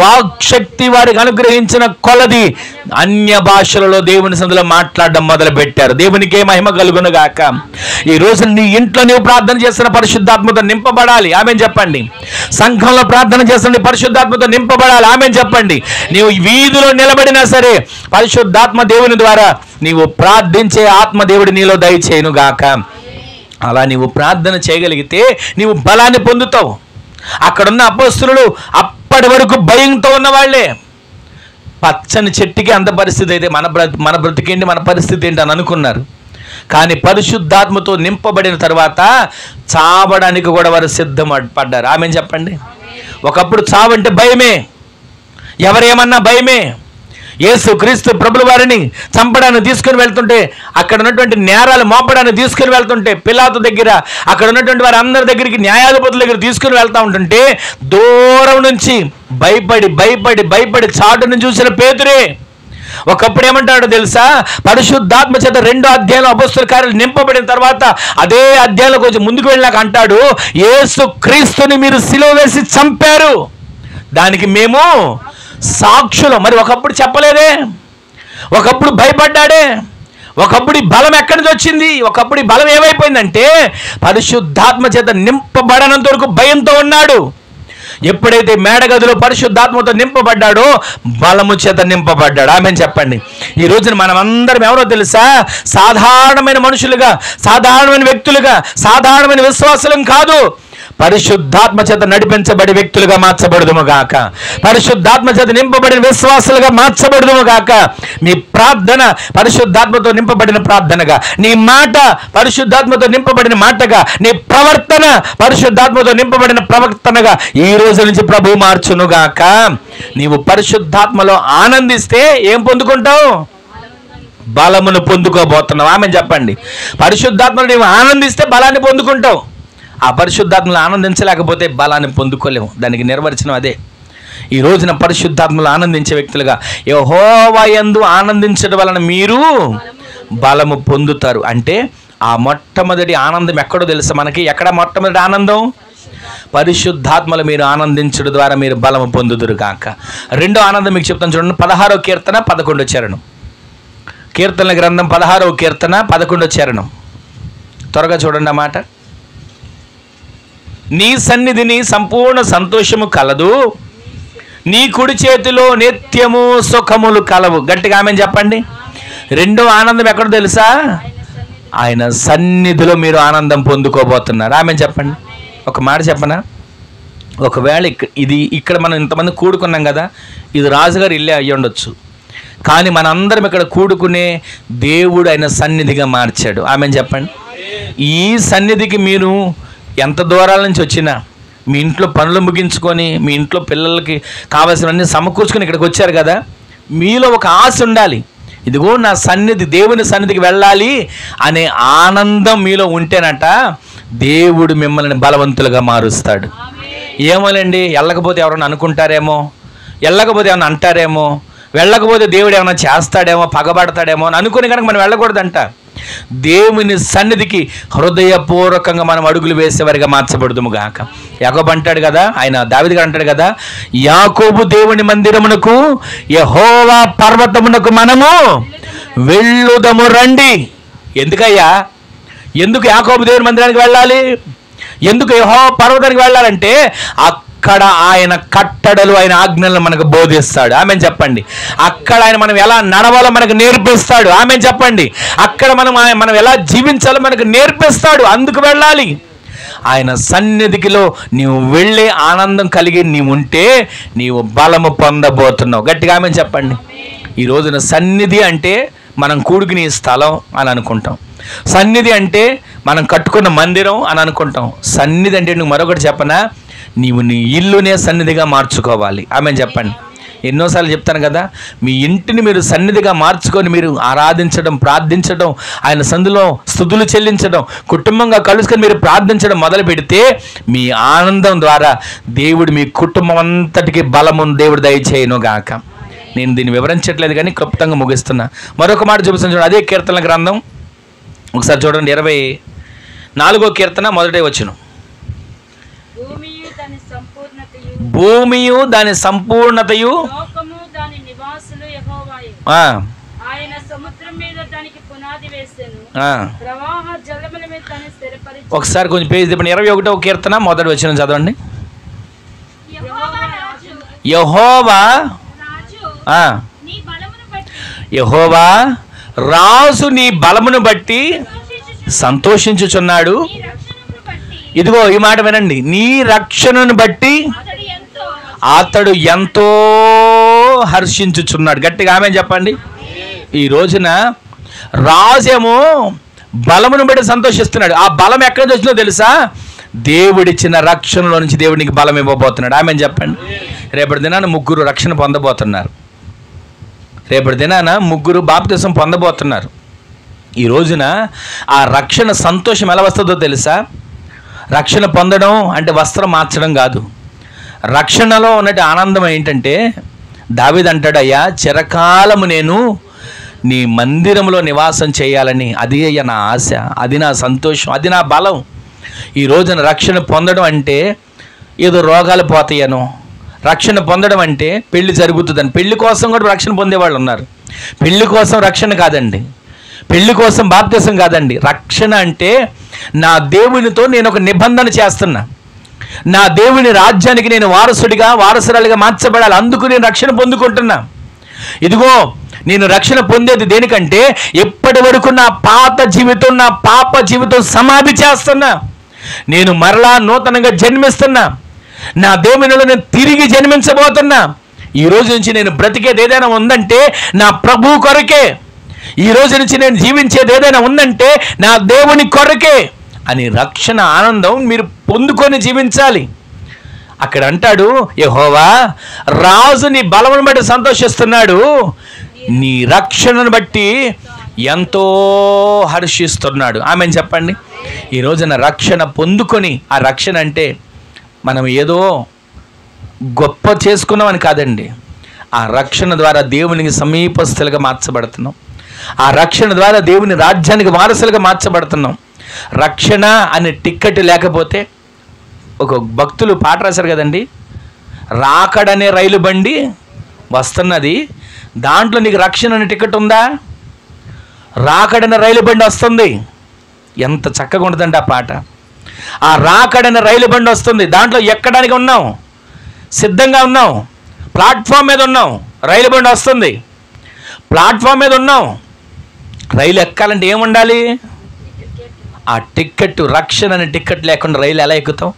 వాక్శక్తి వారికి అనుగ్రహించిన కొలది అన్య భాషలలో దేవుని సందులో మాట్లాడడం మొదలు పెట్టారు. దేవునికే మహిమ కలుగును గాక. ఈ రోజు నీ ఇంట్లో నీవు ప్రార్థన చేస్తున్న పరిశుద్ధాత్మతో నింపబడాలి. ఆమేన్ చెప్పండి. సంఘంలో ప్రార్థన చేస్తున్న పరిశుద్ధాత్మతో నింపబడాలి. ఆమేన్ చెప్పండి. నీవు వీధిలో నిలబడినా సరే పరిశుద్ధాత్మ దేవుని ద్వారా నీవు ప్రార్థించే ఆత్మ దేవుడు నీలో దయచేయును గాక. అలా నీవు ప్రార్థన చేయగలిగితే నీవు బలాన్ని పొందుతావు. అక్కడున్న అపోస్తలులు అప్పటి వరకు భయంతో ఉన్నవాళ్లే. పచ్చని చెట్టుకి అంత పరిస్థితి అయితే మన బ్రతికేంటి, మన పరిస్థితి ఏంటి అని అనుకున్నారు. కానీ పరిశుద్ధాత్మతో నింపబడిన తర్వాత చావడానికి కూడా వారు సిద్ధపడ్డారు. ఆమేన్ చెప్పండి. ఒకప్పుడు చావంటే భయమే, ఎవరేమన్నా భయమే. యేసు క్రీస్తు ప్రభుల వారిని చంపడానికి తీసుకుని వెళ్తుంటే, అక్కడ ఉన్నటువంటి నేరాలు మోపడానికి తీసుకుని వెళ్తుంటే, పిలాతు దగ్గర అక్కడ ఉన్నటువంటి వారి అందరి దగ్గరికి, న్యాయాధిపతుల దగ్గర తీసుకుని వెళ్తూ ఉంటుంటే దూరం నుంచి భయపడి చాటును చూసిన పేతురే ఒకప్పుడు ఏమంటాడో తెలుసా? పరిశుద్ధాత్మ చేత 2వ అధ్యాయంలో అపోస్తల కార్యాలు నింపబడిన తర్వాత అదే అధ్యాయంలో కొంచెం ముందుకు వెళ్ళాక అంటాడు, యేసు క్రీస్తుని మీరు సిలువ వేసి చంపారు, దానికి మేము సాక్షులు. మరి ఒకప్పుడు చెప్పలేదే, ఒకప్పుడు భయపడ్డాడే, ఒకప్పుడు ఈ బలం ఎక్కడి నుంచి వచ్చింది? ఒకప్పుడు ఈ బలం ఏమైపోయిందంటే పరిశుద్ధాత్మ చేత నింపబడనంత వరకు భయంతో ఉన్నాడు. ఎప్పుడైతే మేడగదిలో పరిశుద్ధాత్మతో నింపబడ్డాడో బలము చేత నింపబడ్డాడు. ఆమేన్ చెప్పండి. ఈ రోజున మనం అందరం ఎవరో తెలుసా? సాధారణమైన మనుషులుగా, సాధారణమైన వ్యక్తులుగా, సాధారణమైన విశ్వాసులం కాదు. పరిశుద్ధాత్మ చేత నడిపించబడి వ్యక్తులుగా మార్చబడుదుము గాక. పరిశుద్ధాత్మ చేత నింపబడిన విశ్వాసులుగా మార్చబడుదుము గాక. మీ ప్రార్థన పరిశుద్ధాత్మతో నింపబడిన ప్రార్థనగా, నీ మాట పరిశుద్ధాత్మతో నింపబడిన మాటగా, నీ ప్రవర్తన పరిశుద్ధాత్మతో నింపబడిన ప్రవర్తనగా ఈ రోజు నుంచి ప్రభువు మార్చును గాక. నీవు పరిశుద్ధాత్మలో ఆనందిస్తే ఏం పొందుకుంటావు? బలమును పొందుకోబోతున్నావు. ఆమేన్ చెప్పండి. పరిశుద్ధాత్మలో నీవు ఆనందిస్తే బలాన్ని పొందుకుంటావు. ఆ పరిశుద్ధాత్మలో ఆనందించలేకపోతే బలాన్ని పొందుకోలేము. దానికి నిర్వచనం అదే. ఈ రోజున పరిశుద్ధాత్మలో ఆనందించే వ్యక్తులుగా యెహోవా యందు ఆనందించడం వలన మీరు బలము పొందుతారు. అంటే ఆ మొట్టమొదటి ఆనందం ఎక్కడో తెలుసా మనకి? ఎక్కడ మొట్టమొదటి ఆనందం? పరిశుద్ధాత్మలో మీరు ఆనందించడం ద్వారా మీరు బలము పొందుదురు కాక. 2వ ఆనందం మీకు చెప్తాను చూడండి. 16వ కీర్తన 11వ చరణం. కీర్తనల గ్రంథం 16వ కీర్తన 11వ చరణం. త్వరగా చూడండి ఆ మాట. నీ సన్నిధిని సంపూర్ణ సంతోషము కలదు, నీ కుడి చేతిలో నిత్యము సుఖములు కలవు. గట్టిగా ఆమేన్ చెప్పండి. 2వ ఆనందం ఎక్కడ తెలుసా? ఆయన సన్నిధిలో మీరు ఆనందం పొందుకోబోతున్నారు. ఆమేన్ చెప్పండి. ఒక మాట చెప్పనా? ఒకవేళ ఇక్కడ మనం ఇంతమంది కూడుకున్నాం కదా, ఇది రాజుగారి ఇల్లే అయ్యి ఉండొచ్చు, కానీ మనందరం ఇక్కడ కూడుకునే దేవుడు ఆయన సన్నిధిగా మార్చాడు. ఆమేన్ చెప్పండి. ఈ సన్నిధికి మీరు ఎంత దూరాల నుంచి వచ్చినా, మీ ఇంట్లో పనులు ముగించుకొని, మీ ఇంట్లో పిల్లలకి కావాల్సినవన్నీ సమకూర్చుకొని ఇక్కడికి వచ్చారు కదా, మీలో ఒక ఆశ ఉండాలి. ఇదిగో నా సన్నిధి, దేవుని సన్నిధికి వెళ్ళాలి అనే ఆనందం మీలో ఉంటేనట దేవుడు మిమ్మల్ని బలవంతులుగా మారుస్తాడు. ఏమోలేండి, వెళ్ళకపోతే ఎవరైనా అనుకుంటారేమో, వెళ్ళకపోతే ఏమైనా అంటారేమో, వెళ్ళకపోతే దేవుడు ఏమైనా చేస్తాడేమో, పగబడతాడేమో అని అనుకుని కనుక మనం వెళ్ళకూడదంట. దేవుని సన్నిధికి హృదయపూర్వకంగా మనం అడుగులు వేసేవారిగా మార్చబడుదుము గాక. యాకోబు అంటాడు కదా, ఆయన దావీదు గారు అంటాడు కదా, యాకోబు దేవుని మందిరమునకు, యెహోవా పర్వతమునకు మనము వెళ్ళుదము రండి. ఎందుకయ్యా, ఎందుకు యాకోబు దేవుని మందిరానికి వెళ్ళాలి, ఎందుకు యెహోవా పర్వతానికి వెళ్ళాలంటే అక్కడ ఆయన కట్టడలు, ఆయన ఆజ్ఞలను మనకు బోధిస్తాడు. ఆమెను చెప్పండి. అక్కడ ఆయన మనం ఎలా నడవాలో మనకు నేర్పిస్తాడు. ఆమెను చెప్పండి. అక్కడ మనం ఎలా జీవించాలో మనకు నేర్పిస్తాడు. అందుకు వెళ్ళాలి. ఆయన సన్నిధికిలో నీవు వెళ్ళే ఆనందం కలిగి నీవు ఉంటే నీవు బలము పొందబోతున్నావు. గట్టిగా ఆమెను చెప్పండి. ఈ రోజున సన్నిధి అంటే మనం కూడుకునే స్థలం అని అనుకుంటాం. సన్నిధి అంటే మనం కట్టుకున్న మందిరం అని అనుకుంటాం. సన్నిధి అంటే నువ్వు మరొకటి చెప్పనా, నీవు నీ ఇల్లునే సన్నిధిగా మార్చుకోవాలి. ఆమెను చెప్పండి. ఎన్నోసార్లు చెప్తాను కదా, మీ ఇంటిని మీరు సన్నిధిగా మార్చుకొని మీరు ఆరాధించడం, ప్రార్థించడం, ఆయన సందులో స్తుతులు చెల్లించడం, కుటుంబంగా కలుసుకొని మీరు ప్రార్థించడం మొదలు పెడితే మీ ఆనందం ద్వారా దేవుడు మీ కుటుంబం అంతటికి బలము దేవుడు దయచేయను గాక. నేను దీన్ని వివరించట్లేదు కానీ క్లుప్తంగా ముగిస్తున్నా. మరొక మాట చూపిస్తాను చూడండి. అదే కీర్తనల గ్రంథం ఒకసారి చూడండి. 24వ కీర్తన మొదటి వచనం. భూమియు దాని సంపూర్ణతయు ఒకసారి కొంచెం పేజ్ తిప్పండి. 21వ కీర్తన మొదటి వచనం చదవండి. యెహోవా రాజు నీ బలమును బట్టి సంతోషించుచున్నాడు. ఇదిగో ఈ మాట వినండి, నీ రక్షణను బట్టి అతడు ఎంతో హర్షించుచున్నాడు. గట్టిగా ఆమె చెప్పండి. ఈ రోజున రాజేమో బలమును బట్టి సంతోషిస్తున్నాడు. ఆ బలం ఎక్కడ వచ్చిందో తెలుసా? దేవుడిచ్చిన రక్షణలో నుంచి దేవుడికి బలం ఇవ్వబోతున్నాడు. ఆమె చెప్పండి. రేపటి దినాన 3 రక్షణ పొందబోతున్నారు. రేపటి దినాన 3 బాప్తిసం పొందబోతున్నారు. ఈ రోజున ఆ రక్షణ సంతోషం ఎలా వస్తుందో తెలుసా? రక్షణ పొందడం అంటే వస్త్రం మార్చడం కాదు. రక్షణలో ఉన్నట్టు ఆనందం ఏంటంటే, దావీదు అంటాడు, అయ్యా చిరకాలము నేను నీ మందిరంలో నివాసం చేయాలని, అది అయ్యా నా ఆశ, అది నా సంతోషం, అది నా బలం. ఈ రోజున రక్షణ పొందడం అంటే ఏదో రోగాలు పోతాయనో, రక్షణ పొందడం అంటే పెళ్లి జరుగుతుందని, పెళ్లి కోసం కూడా రక్షణ పొందేవాళ్ళు ఉన్నారు. పెళ్లి కోసం రక్షణ కాదండి, పెళ్లి కోసం బాప్తిసం కాదండి. రక్షణ అంటే నా దేవునితో నేను ఒక నిబంధన చేస్తున్నా, నా దేవుని రాజ్యానికి నేను వారసురాలిగా మార్చబడాలి, అందుకు నేను రక్షణ పొందుకుంటున్నా. ఇదిగో నేను రక్షణ పొందేది దేనికంటే, ఎప్పటి వరకు నా పాత జీవితం, నా పాప జీవితం సమాధి చేస్తున్నా, నేను మరలా నూతనంగా జన్మిస్తున్నా, నా దేవునిలో నేను తిరిగి జన్మించబోతున్నా. ఈ రోజు నుంచి నేను బ్రతికేది ఏదైనా ఉందంటే నా ప్రభు కొరకే, ఈ రోజు నుంచి నేను జీవించేది ఏదైనా ఉందంటే నా దేవుని కొరకే అని రక్షణ ఆనందం మీరు పొందుకొని జీవించాలి. అక్కడ అంటాడు, యెహోవా రాజు నీ బలమును బట్టి సంతోషిస్తున్నాడు, నీ రక్షణను బట్టి ఎంతో హర్షిస్తున్నాడు. ఆమెను చెప్పండి. ఈ రోజున రక్షణ పొందుకొని, ఆ రక్షణ అంటే మనం ఏదో గొప్ప చేసుకున్నామని కాదండి. ఆ రక్షణ ద్వారా దేవునికి సమీపస్తులుగా మార్చబడుతున్నాం. ఆ రక్షణ ద్వారా దేవుని రాజ్యానికి వారసులుగా మార్చబడుతున్నాం. రక్షణ అనే టిక్కెట్ లేకపోతే, ఒక భక్తులు పాట రాశారు కదండి, రాకడనే రైలు బండి వస్తున్నది, దాంట్లో నీకు రక్షణ అనే టికెట్ ఉందా? రాకడనే రైలు బండి వస్తుంది, ఎంత చక్కగా ఉంటుందంటే ఆ పాట. ఆ రాకడనే రైలు బండి వస్తుంది, దాంట్లో ఎక్కడానికి ఉన్నాం, సిద్ధంగా ఉన్నాం, ప్లాట్ఫామ్ మీద ఉన్నాం, రైలు బండి వస్తుంది, ప్లాట్ఫామ్ మీద ఉన్నాం. రైలు ఎక్కాలంటే ఏముండాలి? ఆ టిక్కెట్, రక్షణ అనే టిక్కెట్ లేకుండా రైలు ఎలా ఎక్కుతాం?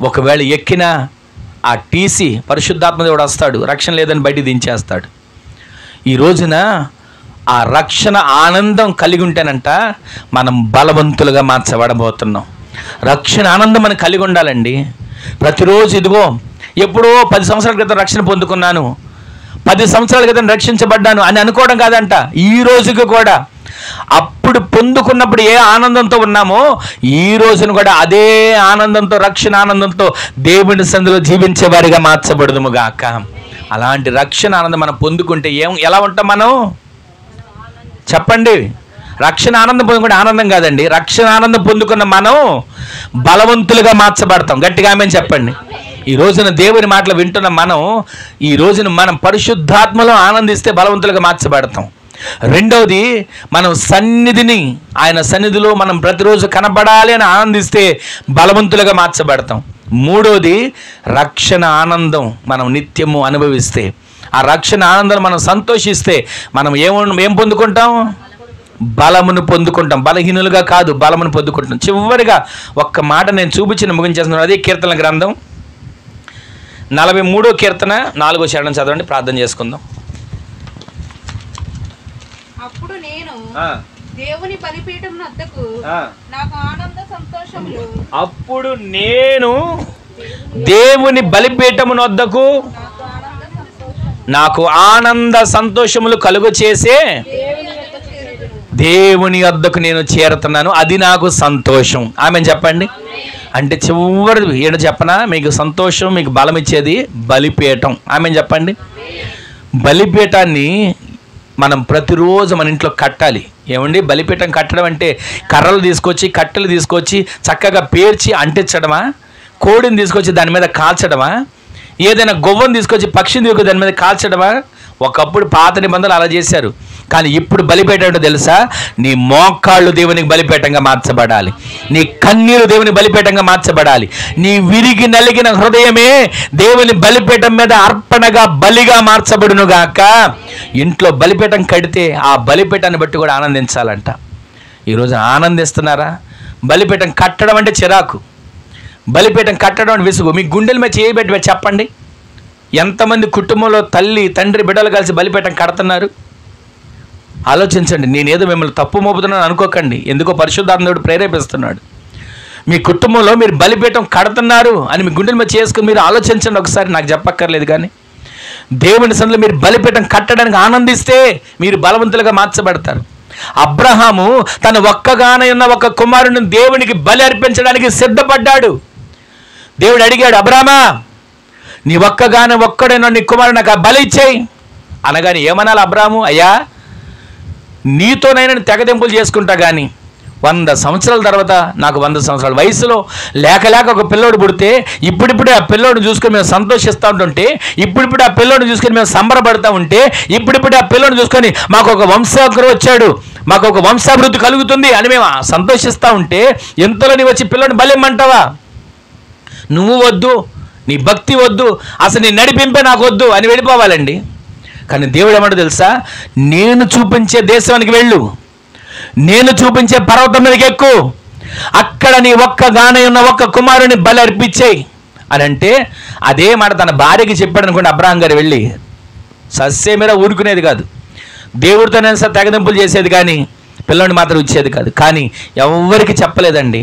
ఒకవేళ ఎక్కినా ఆ టీసీ పరిశుద్ధాత్మ దేవుడు వస్తాడు, రక్షణ లేదని బయటికి దించేస్తాడు. ఈ రోజున ఆ రక్షణ ఆనందం కలిగి ఉంటేనంట మనం బలవంతులుగా మార్చబడబోతున్నాం. రక్షణ ఆనందం మనం కలిగి ఉండాలండి. ప్రతిరోజు ఇదిగో ఎప్పుడో 10 సంవత్సరాల క్రితం రక్షణ పొందుకున్నాను, 10 సంవత్సరాల క్రితం రక్షించబడ్డాను అని అనుకోవడం కాదంట, ఈ రోజుకి కూడా. అప్పుడు పొందుకున్నప్పుడు ఏ ఆనందంతో ఉన్నామో ఈ రోజును కూడా అదే ఆనందంతో, రక్షణ ఆనందంతో దేవుని సన్నిధిలో జీవించే వారిగా మార్చబడదుము గాక. అలాంటి రక్షణ ఆనందం మనం పొందుకుంటే ఎలా ఉంటాం మనం చెప్పండి? రక్షణ ఆనందం పొందుకుంటే ఆనందం కాదండి, రక్షణ ఆనందం పొందుకున్న మనం బలవంతులుగా మార్చబడతాం. గట్టిగా ఆమేన్ చెప్పండి. ఈ రోజున దేవుని మాటలు వింటున్న మనం ఈ రోజున మనం పరిశుద్ధాత్మలో ఆనందిస్తే బలవంతులుగా మార్చబడతాం. రెండవది, మనం ఆయన సన్నిధిలో మనం ప్రతిరోజు కనబడాలి అని ఆనందిస్తే బలవంతులుగా మార్చబడతాం. మూడవది, రక్షణ ఆనందం మనం నిత్యము అనుభవిస్తే, ఆ రక్షణ ఆనందం మనం సంతోషిస్తే మనం ఏం పొందుకుంటాం? బలమును పొందుకుంటాం. బలహీనులుగా కాదు, బలమును పొందుకుంటాం. చివరిగా ఒక్క మాట నేను చూపించిన ముగించేస్తున్నాను. అదే కీర్తనల గ్రంథం 43వ కీర్తన 4వ చరణం చదవండి, ప్రార్థన చేసుకుందాం. అప్పుడు నేను దేవుని బలిపీఠం వద్దకు నాకు ఆనంద సంతోషములు అప్పుడు నేను దేవుని బలిపీఠము వద్దకు నాకు ఆనంద సంతోషములు కలుగు చేసే దేవుని వద్దకు నేను చేరుతున్నాను, అది నాకు సంతోషం. ఆమెను చెప్పండి. అంటే చివరి ఏంటో చెప్పనా, మీకు సంతోషం, మీకు బలం ఇచ్చేది బలిపీఠం. ఆమెను చెప్పండి. బలిపీఠాన్ని మనం ప్రతిరోజు మన ఇంట్లో కట్టాలి. ఏమండి, బలిపీఠం కట్టడం అంటే కర్రలు తీసుకొచ్చి, కట్టెలు తీసుకొచ్చి చక్కగా పేర్చి అంటించడమా? కోడిని తీసుకొచ్చి దాని మీద కాల్చడమా? ఏదైనా గొవ్వను తీసుకొచ్చి పక్షిని తీసుకొచ్చి దాని మీద కాల్చడమా? ఒకప్పుడు పాత నిబంధనలు అలా చేశారు. కానీ ఇప్పుడు బలిపీఠం ఏంటో తెలుసా? నీ మోకాళ్ళు దేవునికి బలిపీఠంగా మార్చబడాలి, నీ కన్నీరు దేవుని బలిపీఠంగా మార్చబడాలి, నీ విరిగి నలిగిన హృదయమే దేవుని బలిపీఠం మీద అర్పణగా బలిగా మార్చబడునుగాక. ఇంట్లో బలిపీఠం కడితే ఆ బలిపీఠాన్ని బట్టి కూడా ఆనందించాలంట. ఈరోజు ఆనందిస్తున్నారా? బలిపీఠం కట్టడం అంటే చిరాకు, బలిపీఠం కట్టడం అంటే విసుగు. మీ గుండెల మీద చేయబెట్టి చెప్పండి, ఎంతమంది కుటుంబంలో తల్లి తండ్రి బిడ్డలు కలిసి బలిపీఠం కడుతున్నారు? ఆలోచించండి. నేనేదో మిమ్మల్ని తప్పు మోపుతున్నాను అనుకోకండి, ఎందుకో పరిశుద్ధాత్ముడు ప్రేరేపిస్తున్నాడు. మీ కుటుంబంలో మీరు బలిపీఠం కడుతున్నారు అని మీ గుండెల మీద చేసుకుని మీరు ఆలోచించండి ఒకసారి. నాకు చెప్పక్కర్లేదు, కానీ దేవుని సన్నిధిలో మీరు బలిపీఠం కట్టడానికి ఆనందిస్తే మీరు బలవంతులుగా మార్చబడతారు. అబ్రహాము తన ఒక్కగానే ఉన్న ఒక కుమారుని దేవునికి బలి అర్పించడానికి సిద్ధపడ్డాడు. దేవుడు అడిగాడు, అబ్రామా నీ ఒక్కడైనా నీ కుమారుడు నాకు బలి ఇచ్చేయి అనగానే ఏమనాలి అబ్రాము? అయ్యా నీతోనైనా తెగదెంపులు చేసుకుంటా, కానీ 100 సంవత్సరాల తర్వాత నాకు 100 సంవత్సరాల వయసులో లేక ఒక పిల్లోడు పుడితే ఇప్పుడిప్పుడే ఆ పిల్లోడిని చూసుకొని మేము సంతోషిస్తూ ఉంటుంటే, ఇప్పుడిప్పుడే ఆ పిల్లోడిని చూసుకొని మేము సంబరపడతా ఉంటే, ఇప్పుడిప్పుడే ఆ పిల్లోడిని చూసుకొని మాకు ఒక వంశాగ్రం వచ్చాడు, మాకు ఒక వంశాభివృద్ధి కలుగుతుంది అని మేము సంతోషిస్తూ ఉంటే, ఎంతలో నీ వచ్చి పిల్లోడిని బలిమ్మంటావా? నువ్వు వద్దు, నీ భక్తి వద్దు, అసలు నీ నడిపింపే నాకు వద్దు అని వెళ్ళిపోవాలండి. కానీ దేవుడు ఏమంటో తెలుసా? నేను చూపించే దేశానికి వెళ్ళు, నేను చూపించే పర్వతం మీదకి ఎక్కు, అక్కడ నీ ఒక్కగానే ఉన్న ఒక్క కుమారుని బలి అర్పించేయి అని అంటే, అదే మాట తన భార్యకి చెప్పాడు అనుకోండి. అబ్రహాం గారు వెళ్ళి సస్య మీద ఊరుకునేది కాదు, దేవుడితోనే తెగదింపులు చేసేది, కానీ పిల్లోడిని మాత్రం ఇచ్చేది కాదు. కానీ ఎవరికి చెప్పలేదండి,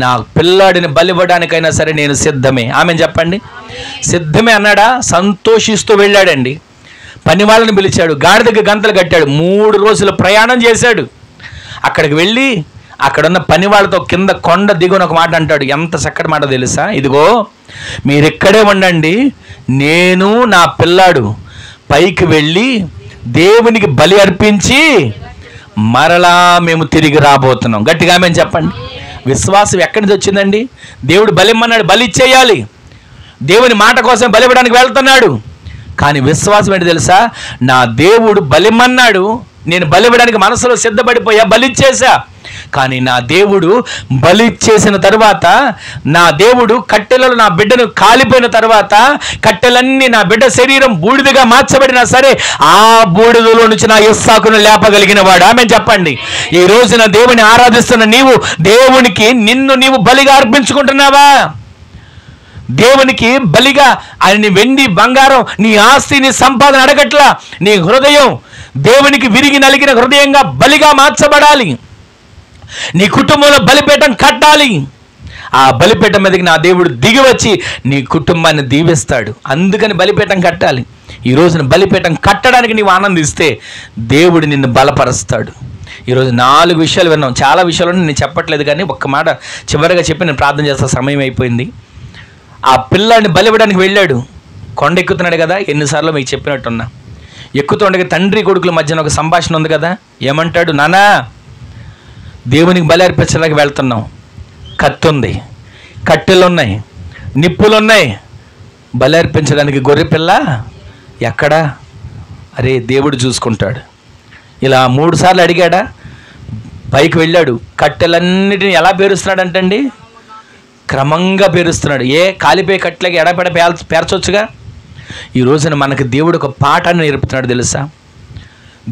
నా పిల్లాడిని బలివ్వడానికైనా సరే నేను సిద్ధమే. ఆమె చెప్పండి. సిద్ధమే అన్నాడా? సంతోషిస్తూ వెళ్ళాడండి. పని వాళ్ళని పిలిచాడు, గాడిదకి గంతలు కట్టాడు, 3 రోజులు ప్రయాణం చేశాడు. అక్కడికి వెళ్ళి అక్కడున్న పని వాళ్ళతో కింద కొండ దిగున ఒక మాట అంటాడు. ఎంత చక్కటి మాట తెలుసా? ఇదిగో మీరు ఇక్కడే ఉండండి, నేను నా పిల్లాడు పైకి వెళ్ళి దేవునికి బలి అర్పించి మరలా మేము తిరిగి రాబోతున్నాం. గట్టిగా మేము చెప్పండి. విశ్వాసం ఎక్కడి నుంచి వచ్చిందండి? దేవుడు బలిమ్మన్నాడు, బలి ఇచ్చేయాలి, దేవుని మాట కోసం బలి ఇవ్వడానికి వెళ్తున్నాడు. కానీ విశ్వాసం ఏంటి తెలుసా? నా దేవుడు బలిమ్మన్నాడు, నేను బలి ఇవ్వడానికి మనసులో సిద్ధపడిపోయా, బలిచ్చేసా. కానీ నా దేవుడు బలిచ్చేసిన తర్వాత, నా దేవుడు కట్టెలలో నా బిడ్డను కాలిపోయిన తర్వాత, కట్టెలన్నీ నా బిడ్డ శరీరం బూడిదగా మార్చబడినా సరే ఆ బూడిదలో నుంచి నా ఇస్సాకును లేపగలిగిన వాడు. ఆమె చెప్పండి. ఈ రోజున దేవుని ఆరాధిస్తున్న నీవు దేవునికి నిన్ను నీవు బలిగా అర్పించుకుంటున్నావా? దేవునికి బలిగా ఆయన వెండి బంగారం, నీ ఆస్తి, నీ సంపాదన అడగట్లా. నీ హృదయం దేవునికి విరిగి నలిగిన హృదయంగా బలిగా మార్చబడాలి. నీ కుటుంబంలో బలిపీఠం కట్టాలి. ఆ బలిపీఠం మీదకి నా దేవుడు దిగి వచ్చి నీ కుటుంబాన్ని దీవిస్తాడు. అందుకని బలిపీఠం కట్టాలి. ఈ రోజున బలిపీఠం కట్టడానికి నీవు ఆనందిస్తే దేవుడు నిన్ను బలపరుస్తాడు. ఈరోజు 4 విషయాలు విన్నాం. చాలా విషయాలు నేను చెప్పట్లేదు, కానీ ఒక్క మాట చివరిగా చెప్పి నేను ప్రార్థన చేస్తా, సమయం అయిపోయింది. ఆ పిల్లాడిని బలివ్వడానికి వెళ్ళాడు, కొండ ఎక్కుతున్నాడు కదా. ఎన్నిసార్లు మీకు చెప్పినట్టున్నా, ఎక్కుతుండగా తండ్రి కొడుకుల మధ్యన ఒక సంభాషణ ఉంది కదా. ఏమంటాడు? నానా, దేవునికి బలి అర్పించడానికి వెళ్తున్నాం, కత్తి ఉంది, కట్టెలు ఉన్నాయి, నిప్పులు ఉన్నాయి, బలి అర్పించడానికి గొర్రె పిల్ల ఎక్కడా? అరే, దేవుడు చూసుకుంటాడు. ఇలా 3 సార్లు అడిగాడా? పైకి వెళ్ళాడు, కట్టెలన్నిటిని ఎలా పేరుస్తున్నాడంటండి? క్రమంగా పేరుస్తున్నాడు. కాలిపోయే కట్టెలకి ఎడపెడ పేర్చొచ్చుగా. ఈ రోజున మనకు దేవుడు ఒక పాఠాన్ని నేర్పుతున్నాడు తెలుసా?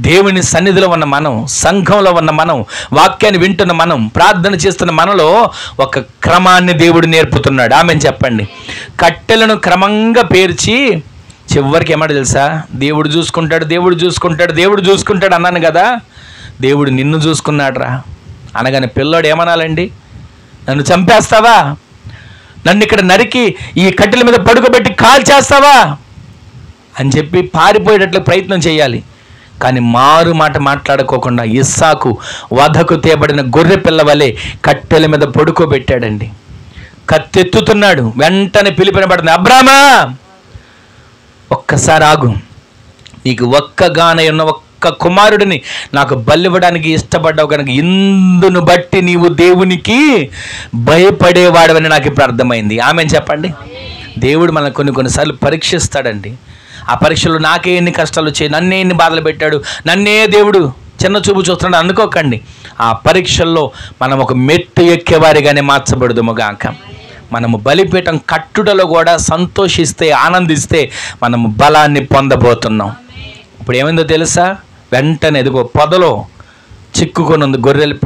దేవుని సన్నిధిలో ఉన్న మనం, సంఘంలో ఉన్న మనం, వాక్యాన్ని వింటున్న మనం, ప్రార్థన చేస్తున్న మనలో ఒక క్రమాన్ని దేవుడు నేర్పుతున్నాడు. ఆమెను చెప్పండి. కట్టెలను క్రమంగా పేర్చి చివరికి ఏమంటే తెలుసా? దేవుడు చూసుకుంటాడు, దేవుడు చూసుకుంటాడు, దేవుడు చూసుకుంటాడు అన్నాను కదా. దేవుడు నిన్ను చూసుకున్నాడురా అనగానే పిల్లోడు ఏమనాలండి? నన్ను చంపేస్తావా? నన్ను ఇక్కడ నరికి ఈ కట్టెల మీద పడుకోబెట్టి కాల్చేస్తావా అని చెప్పి పారిపోయేటట్లు ప్రయత్నం చేయాలి. కానీ మారు మాట మాట్లాడుకోకుండా ఇస్సాకు వధకు తేబడిన గొర్రె పిల్లవలే కట్టెల మీద పడుకోబెట్టాడండి. కత్తెత్తుతున్నాడు, వెంటనే పిలిపినబడుతుంది, అబ్రామా ఒక్కసారి ఆగు, నీకు ఒక్కగానే ఉన్న ఒక్క కుమారుడిని నాకు బలివ్వడానికి ఇష్టపడ్డావు కనుక ఇందును బట్టి నీవు దేవునికి భయపడేవాడవని నాకు ఇప్పుడు అర్థమైంది. ఆమెను చెప్పండి. దేవుడు మనల్ని కొన్నిసార్లు పరీక్షిస్తాడండి. ఆ పరీక్షలో నాకే ఎన్ని కష్టాలు వచ్చాయి, నన్నే ఎన్ని బాధలు పెట్టాడు, నన్నే దేవుడు చిన్న చూపు చూస్తున్నాడు అనుకోకండి. ఆ పరీక్షల్లో మనం ఒక మెట్టు ఎక్కేవారిగానే మార్చబడదుము గాక. మనము బలిపీఠం కట్టుటలో కూడా సంతోషిస్తే, ఆనందిస్తే మనము బలాన్ని పొందబోతున్నాం. ఇప్పుడు ఏమైందో తెలుసా? వెంటనే ఎదుగో పొదలో చిక్కుకొని ఉంది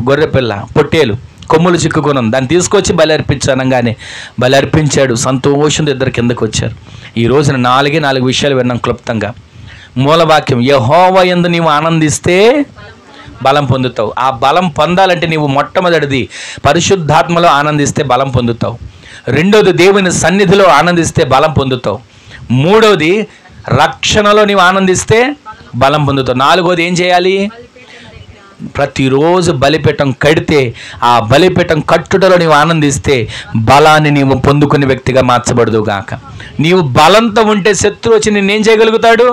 గొర్రె పిల్ల, పొట్టేలు కొమ్ములు చిక్కుకొని ఉంది. దాన్ని తీసుకొచ్చి బలి అర్పించనగానే బలి అర్పించాడు. సంతోషంతో ఇద్దరు కిందకు వచ్చారు. ఈ రోజున 4 విషయాలు విన్నాం క్లుప్తంగా. మూలవాక్యం, యెహోవా యందు నీవు ఆనందిస్తే బలం పొందుతావు. ఆ బలం పొందాలంటే నీవు మొట్టమొదటిది పరిశుద్ధాత్మలో ఆనందిస్తే బలం పొందుతావు. రెండోది దేవుని సన్నిధిలో ఆనందిస్తే బలం పొందుతావు. మూడోది రక్షణలో నీవు ఆనందిస్తే బలం పొందుతావు. 4వది ఏం చేయాలి? ప్రతిరోజు బలిపీఠం కడితే ఆ బలిపీఠం కట్టుటలో నీవు ఆనందిస్తే బలాన్ని నీవు పొందుకునే వ్యక్తిగా మార్చబడదు గాక. నీవు బలంతో ఉంటే శత్రువు వచ్చి నిన్నేం చేయగలుగుతాడు?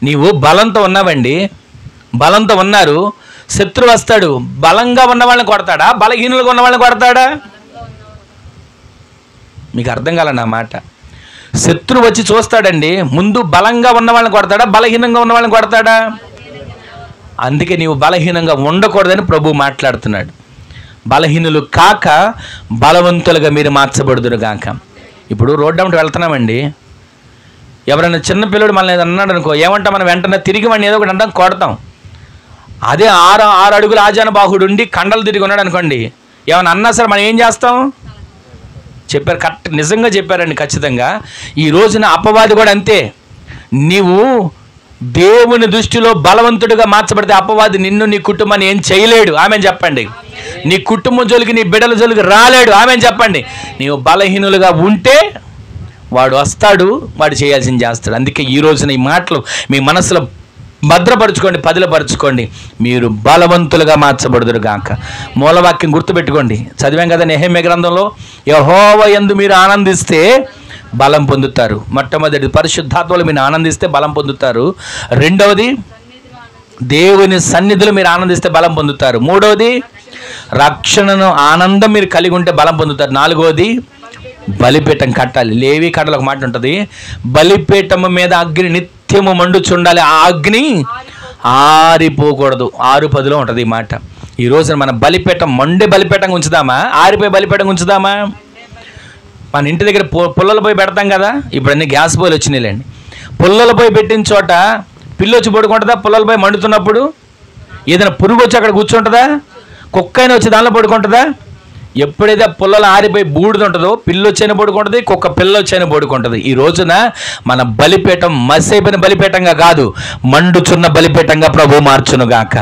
నీవు బలంతో ఉన్నావండి, బలంతో ఉన్నారు, శత్రువు వస్తాడు, బలంగా ఉన్న వాళ్ళని కొడతాడా, బలహీనులుగా ఉన్న వాళ్ళని కొడతాడా? మీకు అర్థం కాల నా మాట. శత్రువు వచ్చి చూస్తాడండి, ముందు బలంగా ఉన్న వాళ్ళని కొడతాడా, బలహీనంగా ఉన్న వాళ్ళని కొడతాడా? అందుకే నీవు బలహీనంగా ఉండకూడదని ప్రభు మాట్లాడుతున్నాడు. బలహీనులు కాక బలవంతులుగా మీరు మార్చబడుదురు గాక. ఇప్పుడు రోడ్డు అమ్మటి వెళ్తున్నామండి, ఎవరైనా చిన్నపిల్లడు మనల్ని అన్నాడు అనుకో, ఏమంటాం మనం? వెంటనే తిరిగి వాడిని ఏదో ఒకటి అంటాం, కొడతాం. అదే 6 అడుగుల ఆజాన బాహుడు ఉండి కండలు తిరిగి ఉన్నాడు అనుకోండి, ఏమైనా అన్నా సరే మనం ఏం చేస్తాం? చెప్పారు, కరెక్ట్, నిజంగా చెప్పారండి ఖచ్చితంగా. ఈ రోజున అపవాది కూడా అంతే. నీవు దేవుని దృష్టిలో బలవంతుడిగా మార్చబడితే అపవాది నిన్ను, నీ కుటుంబాన్ని ఏం చేయలేడు. ఆమెను చెప్పండి. నీ కుటుంబం జోలికి, నీ బిడ్డల జోలికి రాలేడు. ఆమెను చెప్పండి. నీవు బలహీనులుగా ఉంటే వాడు వస్తాడు, వాడు చేయాల్సింది చేస్తాడు. అందుకే ఈ రోజున ఈ మాటలు మీ మనసులో భద్రపరచుకోండి, పదిలపరచుకోండి. మీరు బలవంతులుగా మార్చబడుదురు గాక. మూలవాక్యం గుర్తుపెట్టుకోండి. చదివాం కదా నెహెమ్యా గ్రంథంలో, యెహోవా యందు మీరు ఆనందిస్తే బలం పొందుతారు. మొట్టమొదటి పరిశుద్ధాత్మలో మీరు ఆనందిస్తే బలం పొందుతారు. రెండవది దేవుని సన్నిధిలో మీరు ఆనందిస్తే బలం పొందుతారు. మూడవది రక్షణను ఆనందం మీరు కలిగి ఉంటే బలం పొందుతారు. నాలుగవది బలిపీఠం కట్టాలి. లేవి కట్టలు ఒక మాట ఉంటుంది, బలిపీఠము మీద అగ్ని నిత్యము మండుచుండాలి, ఆ అగ్ని ఆరిపోకూడదు. 6:10 ఉంటుంది ఈ మాట. ఈ రోజున మన బలిపీఠం మండే బలిపీఠంగా ఉంచుదామా, ఆరిపోయే బలిపీఠంగా ఉంచుదామా? మన ఇంటి దగ్గర పుల్లల పోయి పెడతాం కదా, ఇప్పుడు అన్ని గ్యాస్ పొయ్యిలు వచ్చినాయిలేండి. పుల్లల పోయి పెట్టిన చోట పిల్లి వచ్చి పడుకుంటుందా? పుల్లల పోయి మండుతున్నప్పుడు ఏదైనా పురుగు వచ్చి అక్కడ కూర్చుంటుందా? కుక్క అయినా వచ్చి దానిలో పడుకుంటుందా? ఎప్పుడైతే పుల్లలు ఆరిపోయి బూడిద ఉంటుందో పిల్లి వచ్చైన పడుకుంటుంది, కుక్క పిల్ల వచ్చైన పడుకుంటుంది. ఈ రోజున మన బలిపీఠం మసైపోయిన బలిపీఠంగా కాదు, మండుచున్న బలిపీఠంగా ప్రభు మార్చునుగాక.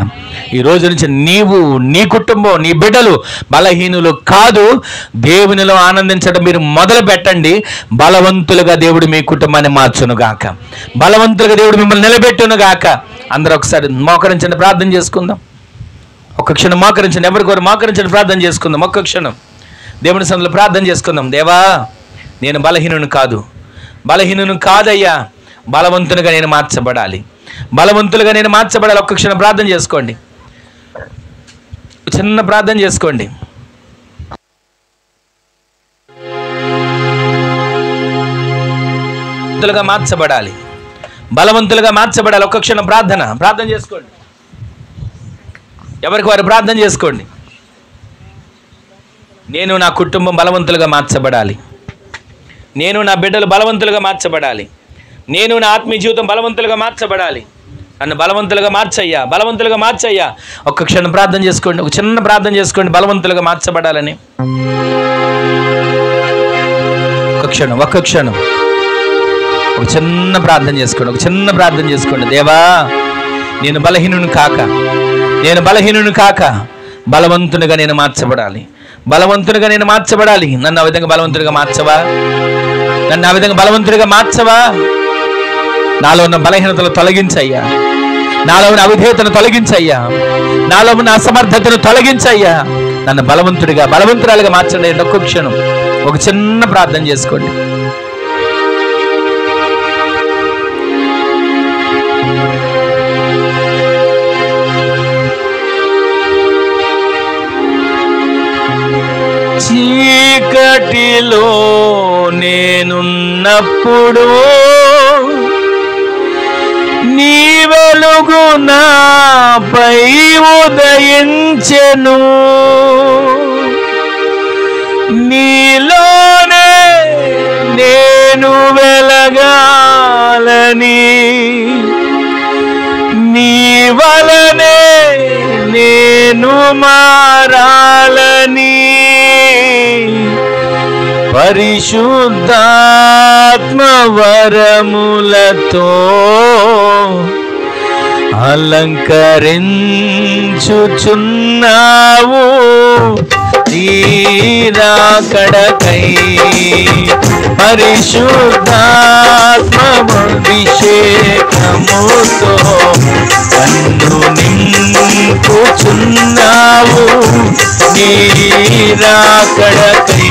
ఈ రోజు నుంచి నీవు, నీ కుటుంబం, నీ బిడ్డలు బలహీనులు కాదు, దేవునిలో ఆనందించడం మీరు మొదలు పెట్టండి. బలవంతులుగా దేవుడు మీ కుటుంబాన్ని మార్చునుగాక, బలవంతులుగా దేవుడు మిమ్మల్ని నిలబెట్టునుగాక. అందరూ ఒకసారి మోకరించండి, ప్రార్థన చేసుకుందాం. ఒక్క క్షణం మోకరించండి, ఎవరికొరు మోకరించండి, ప్రార్థన చేసుకుందాం. ఒక్క క్షణం దేవుని సన్నిధిలో ప్రార్థన చేసుకుందాం. దేవా, నేను బలహీనుని కాదయ్యా, బలవంతునిగా నేను మార్చబడాలి, బలవంతులుగా నేను మార్చబడాలి. ఒక్క క్షణం ప్రార్థన చేసుకోండి, చిన్న ప్రార్థన చేసుకోండి. మార్చబడాలి, బలవంతులుగా మార్చబడాలి. ఒక్క క్షణం ప్రార్థన చేసుకోండి, ఎవరికి వారు ప్రార్థన చేసుకోండి. నేను నా కుటుంబం బలవంతులుగా మార్చబడాలి, నేను నా బిడ్డలు బలవంతులుగా మార్చబడాలి, నేను నా ఆత్మీయ జీవితం బలవంతులుగా మార్చబడాలి. నన్ను బలవంతులుగా మార్చయ్యా. ఒక్క క్షణం ప్రార్థన చేసుకోండి, ఒక చిన్న ప్రార్థన చేసుకోండి, బలవంతులుగా మార్చబడాలని. ఒక్క క్షణం ఒక చిన్న ప్రార్థన చేసుకోండి. దేవా, నేను బలహీనుని కాక బలవంతునిగా నేను మార్చబడాలి, నన్ను ఆ విధంగా బలవంతుడిగా మార్చవా. నాలో ఉన్న బలహీనతలు తొలగించయ్యా, నాలో ఉన్న అవిధేయతను తొలగించయ్యా, నాలో ఉన్న అసమర్థతను తొలగించయ్యా. నన్ను బలవంతురాలుగా మార్చండి. ఒక్క క్షణం ఒక చిన్న ప్రార్థన చేసుకోండి. చీకటిలో నేనున్నప్పుడు నీ వెలుగు నాపై ఉదయించెను, నీలోనే నేను వెలగాలని, నీ వలనే నేను మారాలని, పరిశుద్ధాత్మ వరములతో అలంకరించుచున్నావు. నీ రాకడకై పరిశుద్ధాత్మ అభిషేకముతో కన్ను నింపుచున్నావు. నీ రాకడకై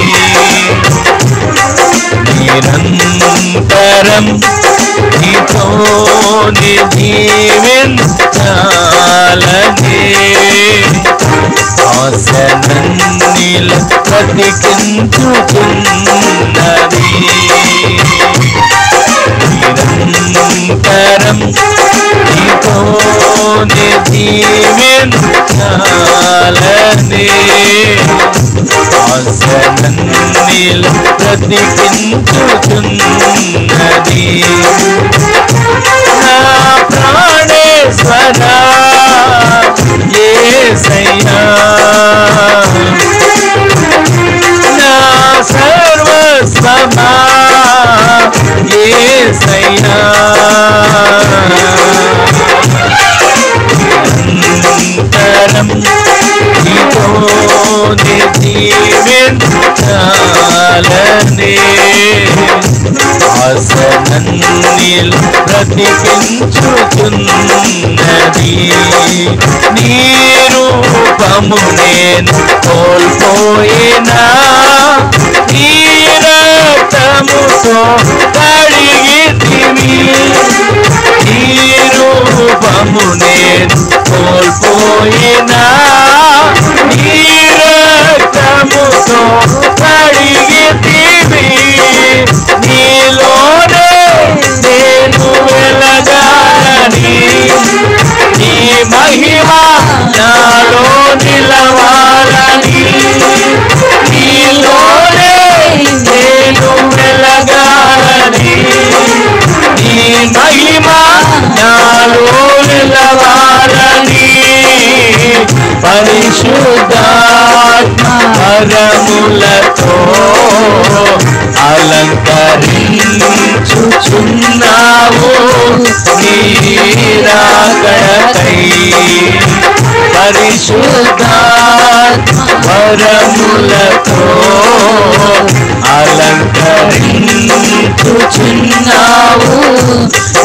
నిరంతరం నీతోనే జీవించాలనే ఆశనన్నిల బ్రతికించుచున్నది. నిరంతరం నీతోనే జీవించాలనే ఆశనన్నిల బ్రతికించుచున్నది. నా ప్రాణేశ్వరా యేసయ్యా, నా సర్వస్వమా యేసయ్యా, నిరంతరం నీతోనే జీవించాలనే ఆశనన్నిల బ్రతికించుచున్నది. నీ రూపము నేను కోల్పోయినా, నీ రక్తముతో కడిగితివి. నీ రూపము నేను కోల్పోయినా, నీ రక్తముతో కడిగితివి. నీలోనే నేను వెలగాలని, నీ మహిమ నాలో నిలవాలని, నీలోనే నేను వెలగాలని, నీ మహిమ నాలో నిలవాలని, పరిశుద్ధ వరములతో అలంకరించుచున్నావు నీ రాకడకై పరిశుద్ధాత్మ వరములతో అలంకరించుచున్నావు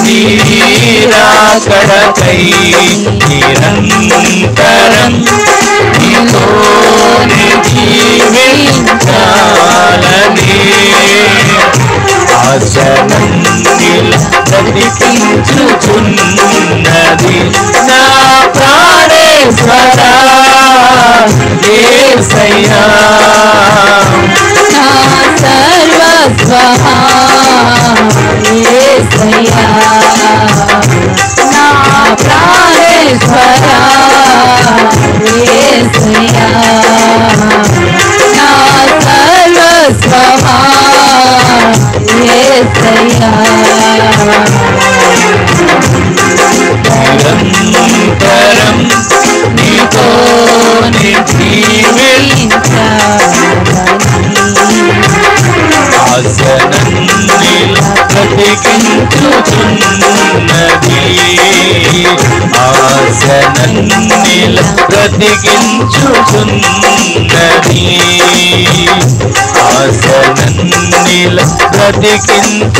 నీ రాకడకై నిరంతరం నీతోనే జీవించాలని ఆశనన్నిల బ్రతికించుచున్నది నా ప్రాణేశ్వరా యేసయ్యా నా సర్వస్వమా యేసయ్యా నా ప్రాణేశ్వరా యేసయ్యా నా సర్వస్వమా యేసయ్యా నిరంతరం నీతోనే ఆశనన్నిల బ్రతికించుచున్నది ఆశనన్నిల బ్రతికించుచున్నది ఆశనన్నిల బ్రతికించుచున్నది.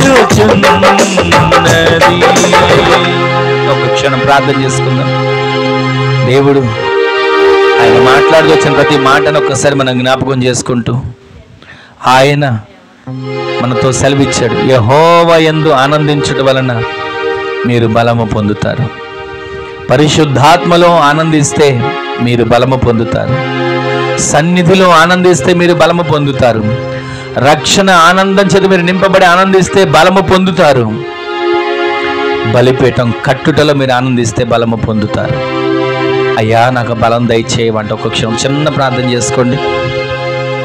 ఒక క్షణం ప్రార్థన చేసుకుందాం. దేవుడు ఆయన మాట్లాడుతూ వచ్చిన ప్రతి మాటను ఒక్కసారి మనం జ్ఞాపకం చేసుకుంటూ ఆయన మనతో సెలవిచ్చాడు. యెహోవా యందు ఆనందించుట వలన మీరు బలము పొందుతారు. పరిశుద్ధాత్మలో ఆనందిస్తే మీరు బలము పొందుతారు. సన్నిధిలో ఆనందిస్తే మీరు బలము పొందుతారు. రక్షణ ఆనందం చేత మీరు నింపబడి ఆనందిస్తే బలము పొందుతారు. బలిపీఠం కట్టుటలో మీరు ఆనందిస్తే బలము పొందుతారు. అయ్యా నాకు బలం దయచేయమంటే ఒక క్షణం చిన్న ప్రార్థన చేసుకోండి.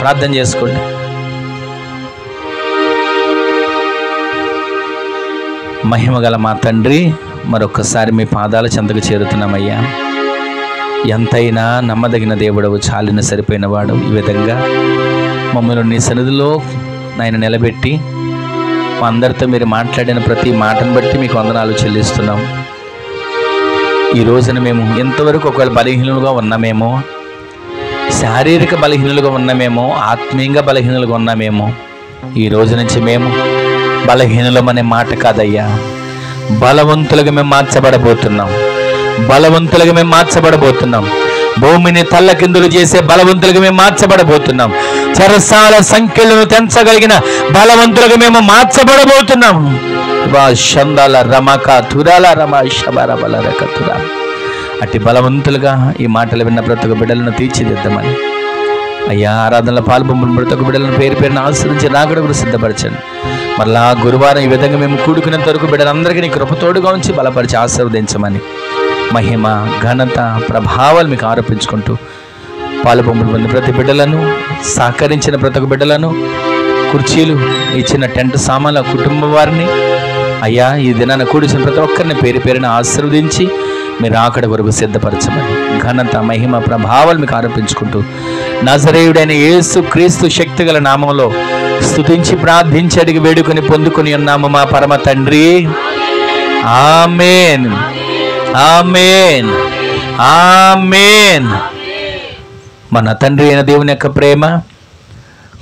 ప్రార్థన చేసుకోండి. మహిమగల మా తండ్రి, మరొకసారి మీ పాదాల చెంతకు చేరుతున్నామయ్యా. ఎంతైనా నమ్మదగిన దేవుడవు, చాలిన సరిపోయిన వాడు. ఈ విధంగా మమ్మల్ని నీ సన్నిధిలో నాయన నిలబెట్టి మా అందరితో మీరు మాట్లాడిన ప్రతి మాటను బట్టి మీకు వందనాలు చెల్లిస్తున్నాం. ఈ రోజున మేము ఎంతవరకు ఒకవేళ బలహీనులుగా ఉన్నామేమో, శారీరక బలహీనులుగా ఉన్నామేమో, ఆత్మీయంగా బలహీనులుగా ఉన్నామేమో, ఈ రోజు నుంచి మేము బలహీనులమనే మాట కాదయ్యా, బలవంతులుగా మేము మార్చబడబోతున్నాం. బలవంతులుగా మేము మార్చబడబోతున్నాం. భూమిని తల్లకిందులు చేసే బలవంతులుగా మేము మార్చబడబోతున్నాం. చెరసాల సంఖ్యలను తెంచగలిగిన బలవంతులుగా మేము మార్చబడబోతున్నాం. షందాల రమక తురాల రమ శబర బలరక తురా. అట్టి బలవంతులుగా ఈ మాటలు విన్న ప్రతి ఒక్క బిడ్డలను తీర్చిదిద్దామని అయ్యా, ఆరాధనలో పాల్పొందిన ప్రతి ఒక్క బిడ్డలను పేరు పేరును ఆశ్రయించి రాకడ కూడా సిద్ధపరచండి. మళ్ళా గురువారం ఈ విధంగా మేము కూడుకునేంత వరకు బిడ్డలందరికీ నీ కృపతోడుగా ఉంచి బలపరిచి ఆశీర్వదించమని మహిమ ఘనత ప్రభావాలు మీకు ఆరోపించుకుంటూ పాలుపొంపులు పొందిన ప్రతి బిడ్డలను, సహకరించిన ప్రతి ఒక్క బిడ్డలను, కుర్చీలు ఇచ్చిన టెంట్ సామాన్ల కుటుంబ వారిని అయ్యా ఈ దినాన్ని కూడిచిన ప్రతి ఒక్కరిని పేరు పేరున ఆశీర్వదించి మీరు ఆకడ వరకు సిద్ధపరచమని ఘనత మహిమ ప్రభావాలు మీకు ఆరోపించుకుంటూ నజరేయుడైన యేసు క్రీస్తు శక్తిగల నామంలో స్తుతించి ప్రార్థించి అడిగి వేడుకొని పొందుకొని ఉన్నాము మా పరమ తండ్రి. ఆమేన్, ఆమేన్, ఆమేన్. మన తండ్రి అయిన దేవుని యొక్క ప్రేమ,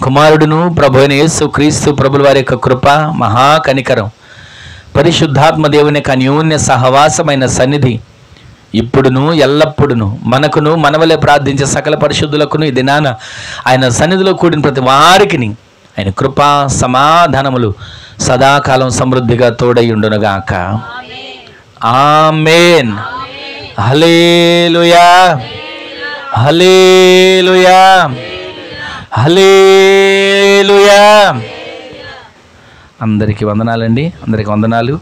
కుమారుడును ప్రభు అయిన యేసు క్రీస్తు ప్రభుల వారి యొక్క కృప, మహాకనికరం, పరిశుద్ధాత్మ దేవుని యొక్క అన్యోన్య సహవాసమైన సన్నిధి ఇప్పుడును ఎల్లప్పుడును మనకును మనవలే ప్రార్థించే సకల పరిశుద్ధులకును ఈ దినాన ఆయన సన్నిధిలో కూడిన ప్రతి వారికి ఆయన కృపా సమాధానములు సదాకాలం సమృద్ధిగా తోడైయుండునుగాక. ఆమేన్. హల్లెలూయా, హల్లెలూయా, హల్లెలూయా. అందరికీ వందనాలండి. అందరికీ వందనాలు.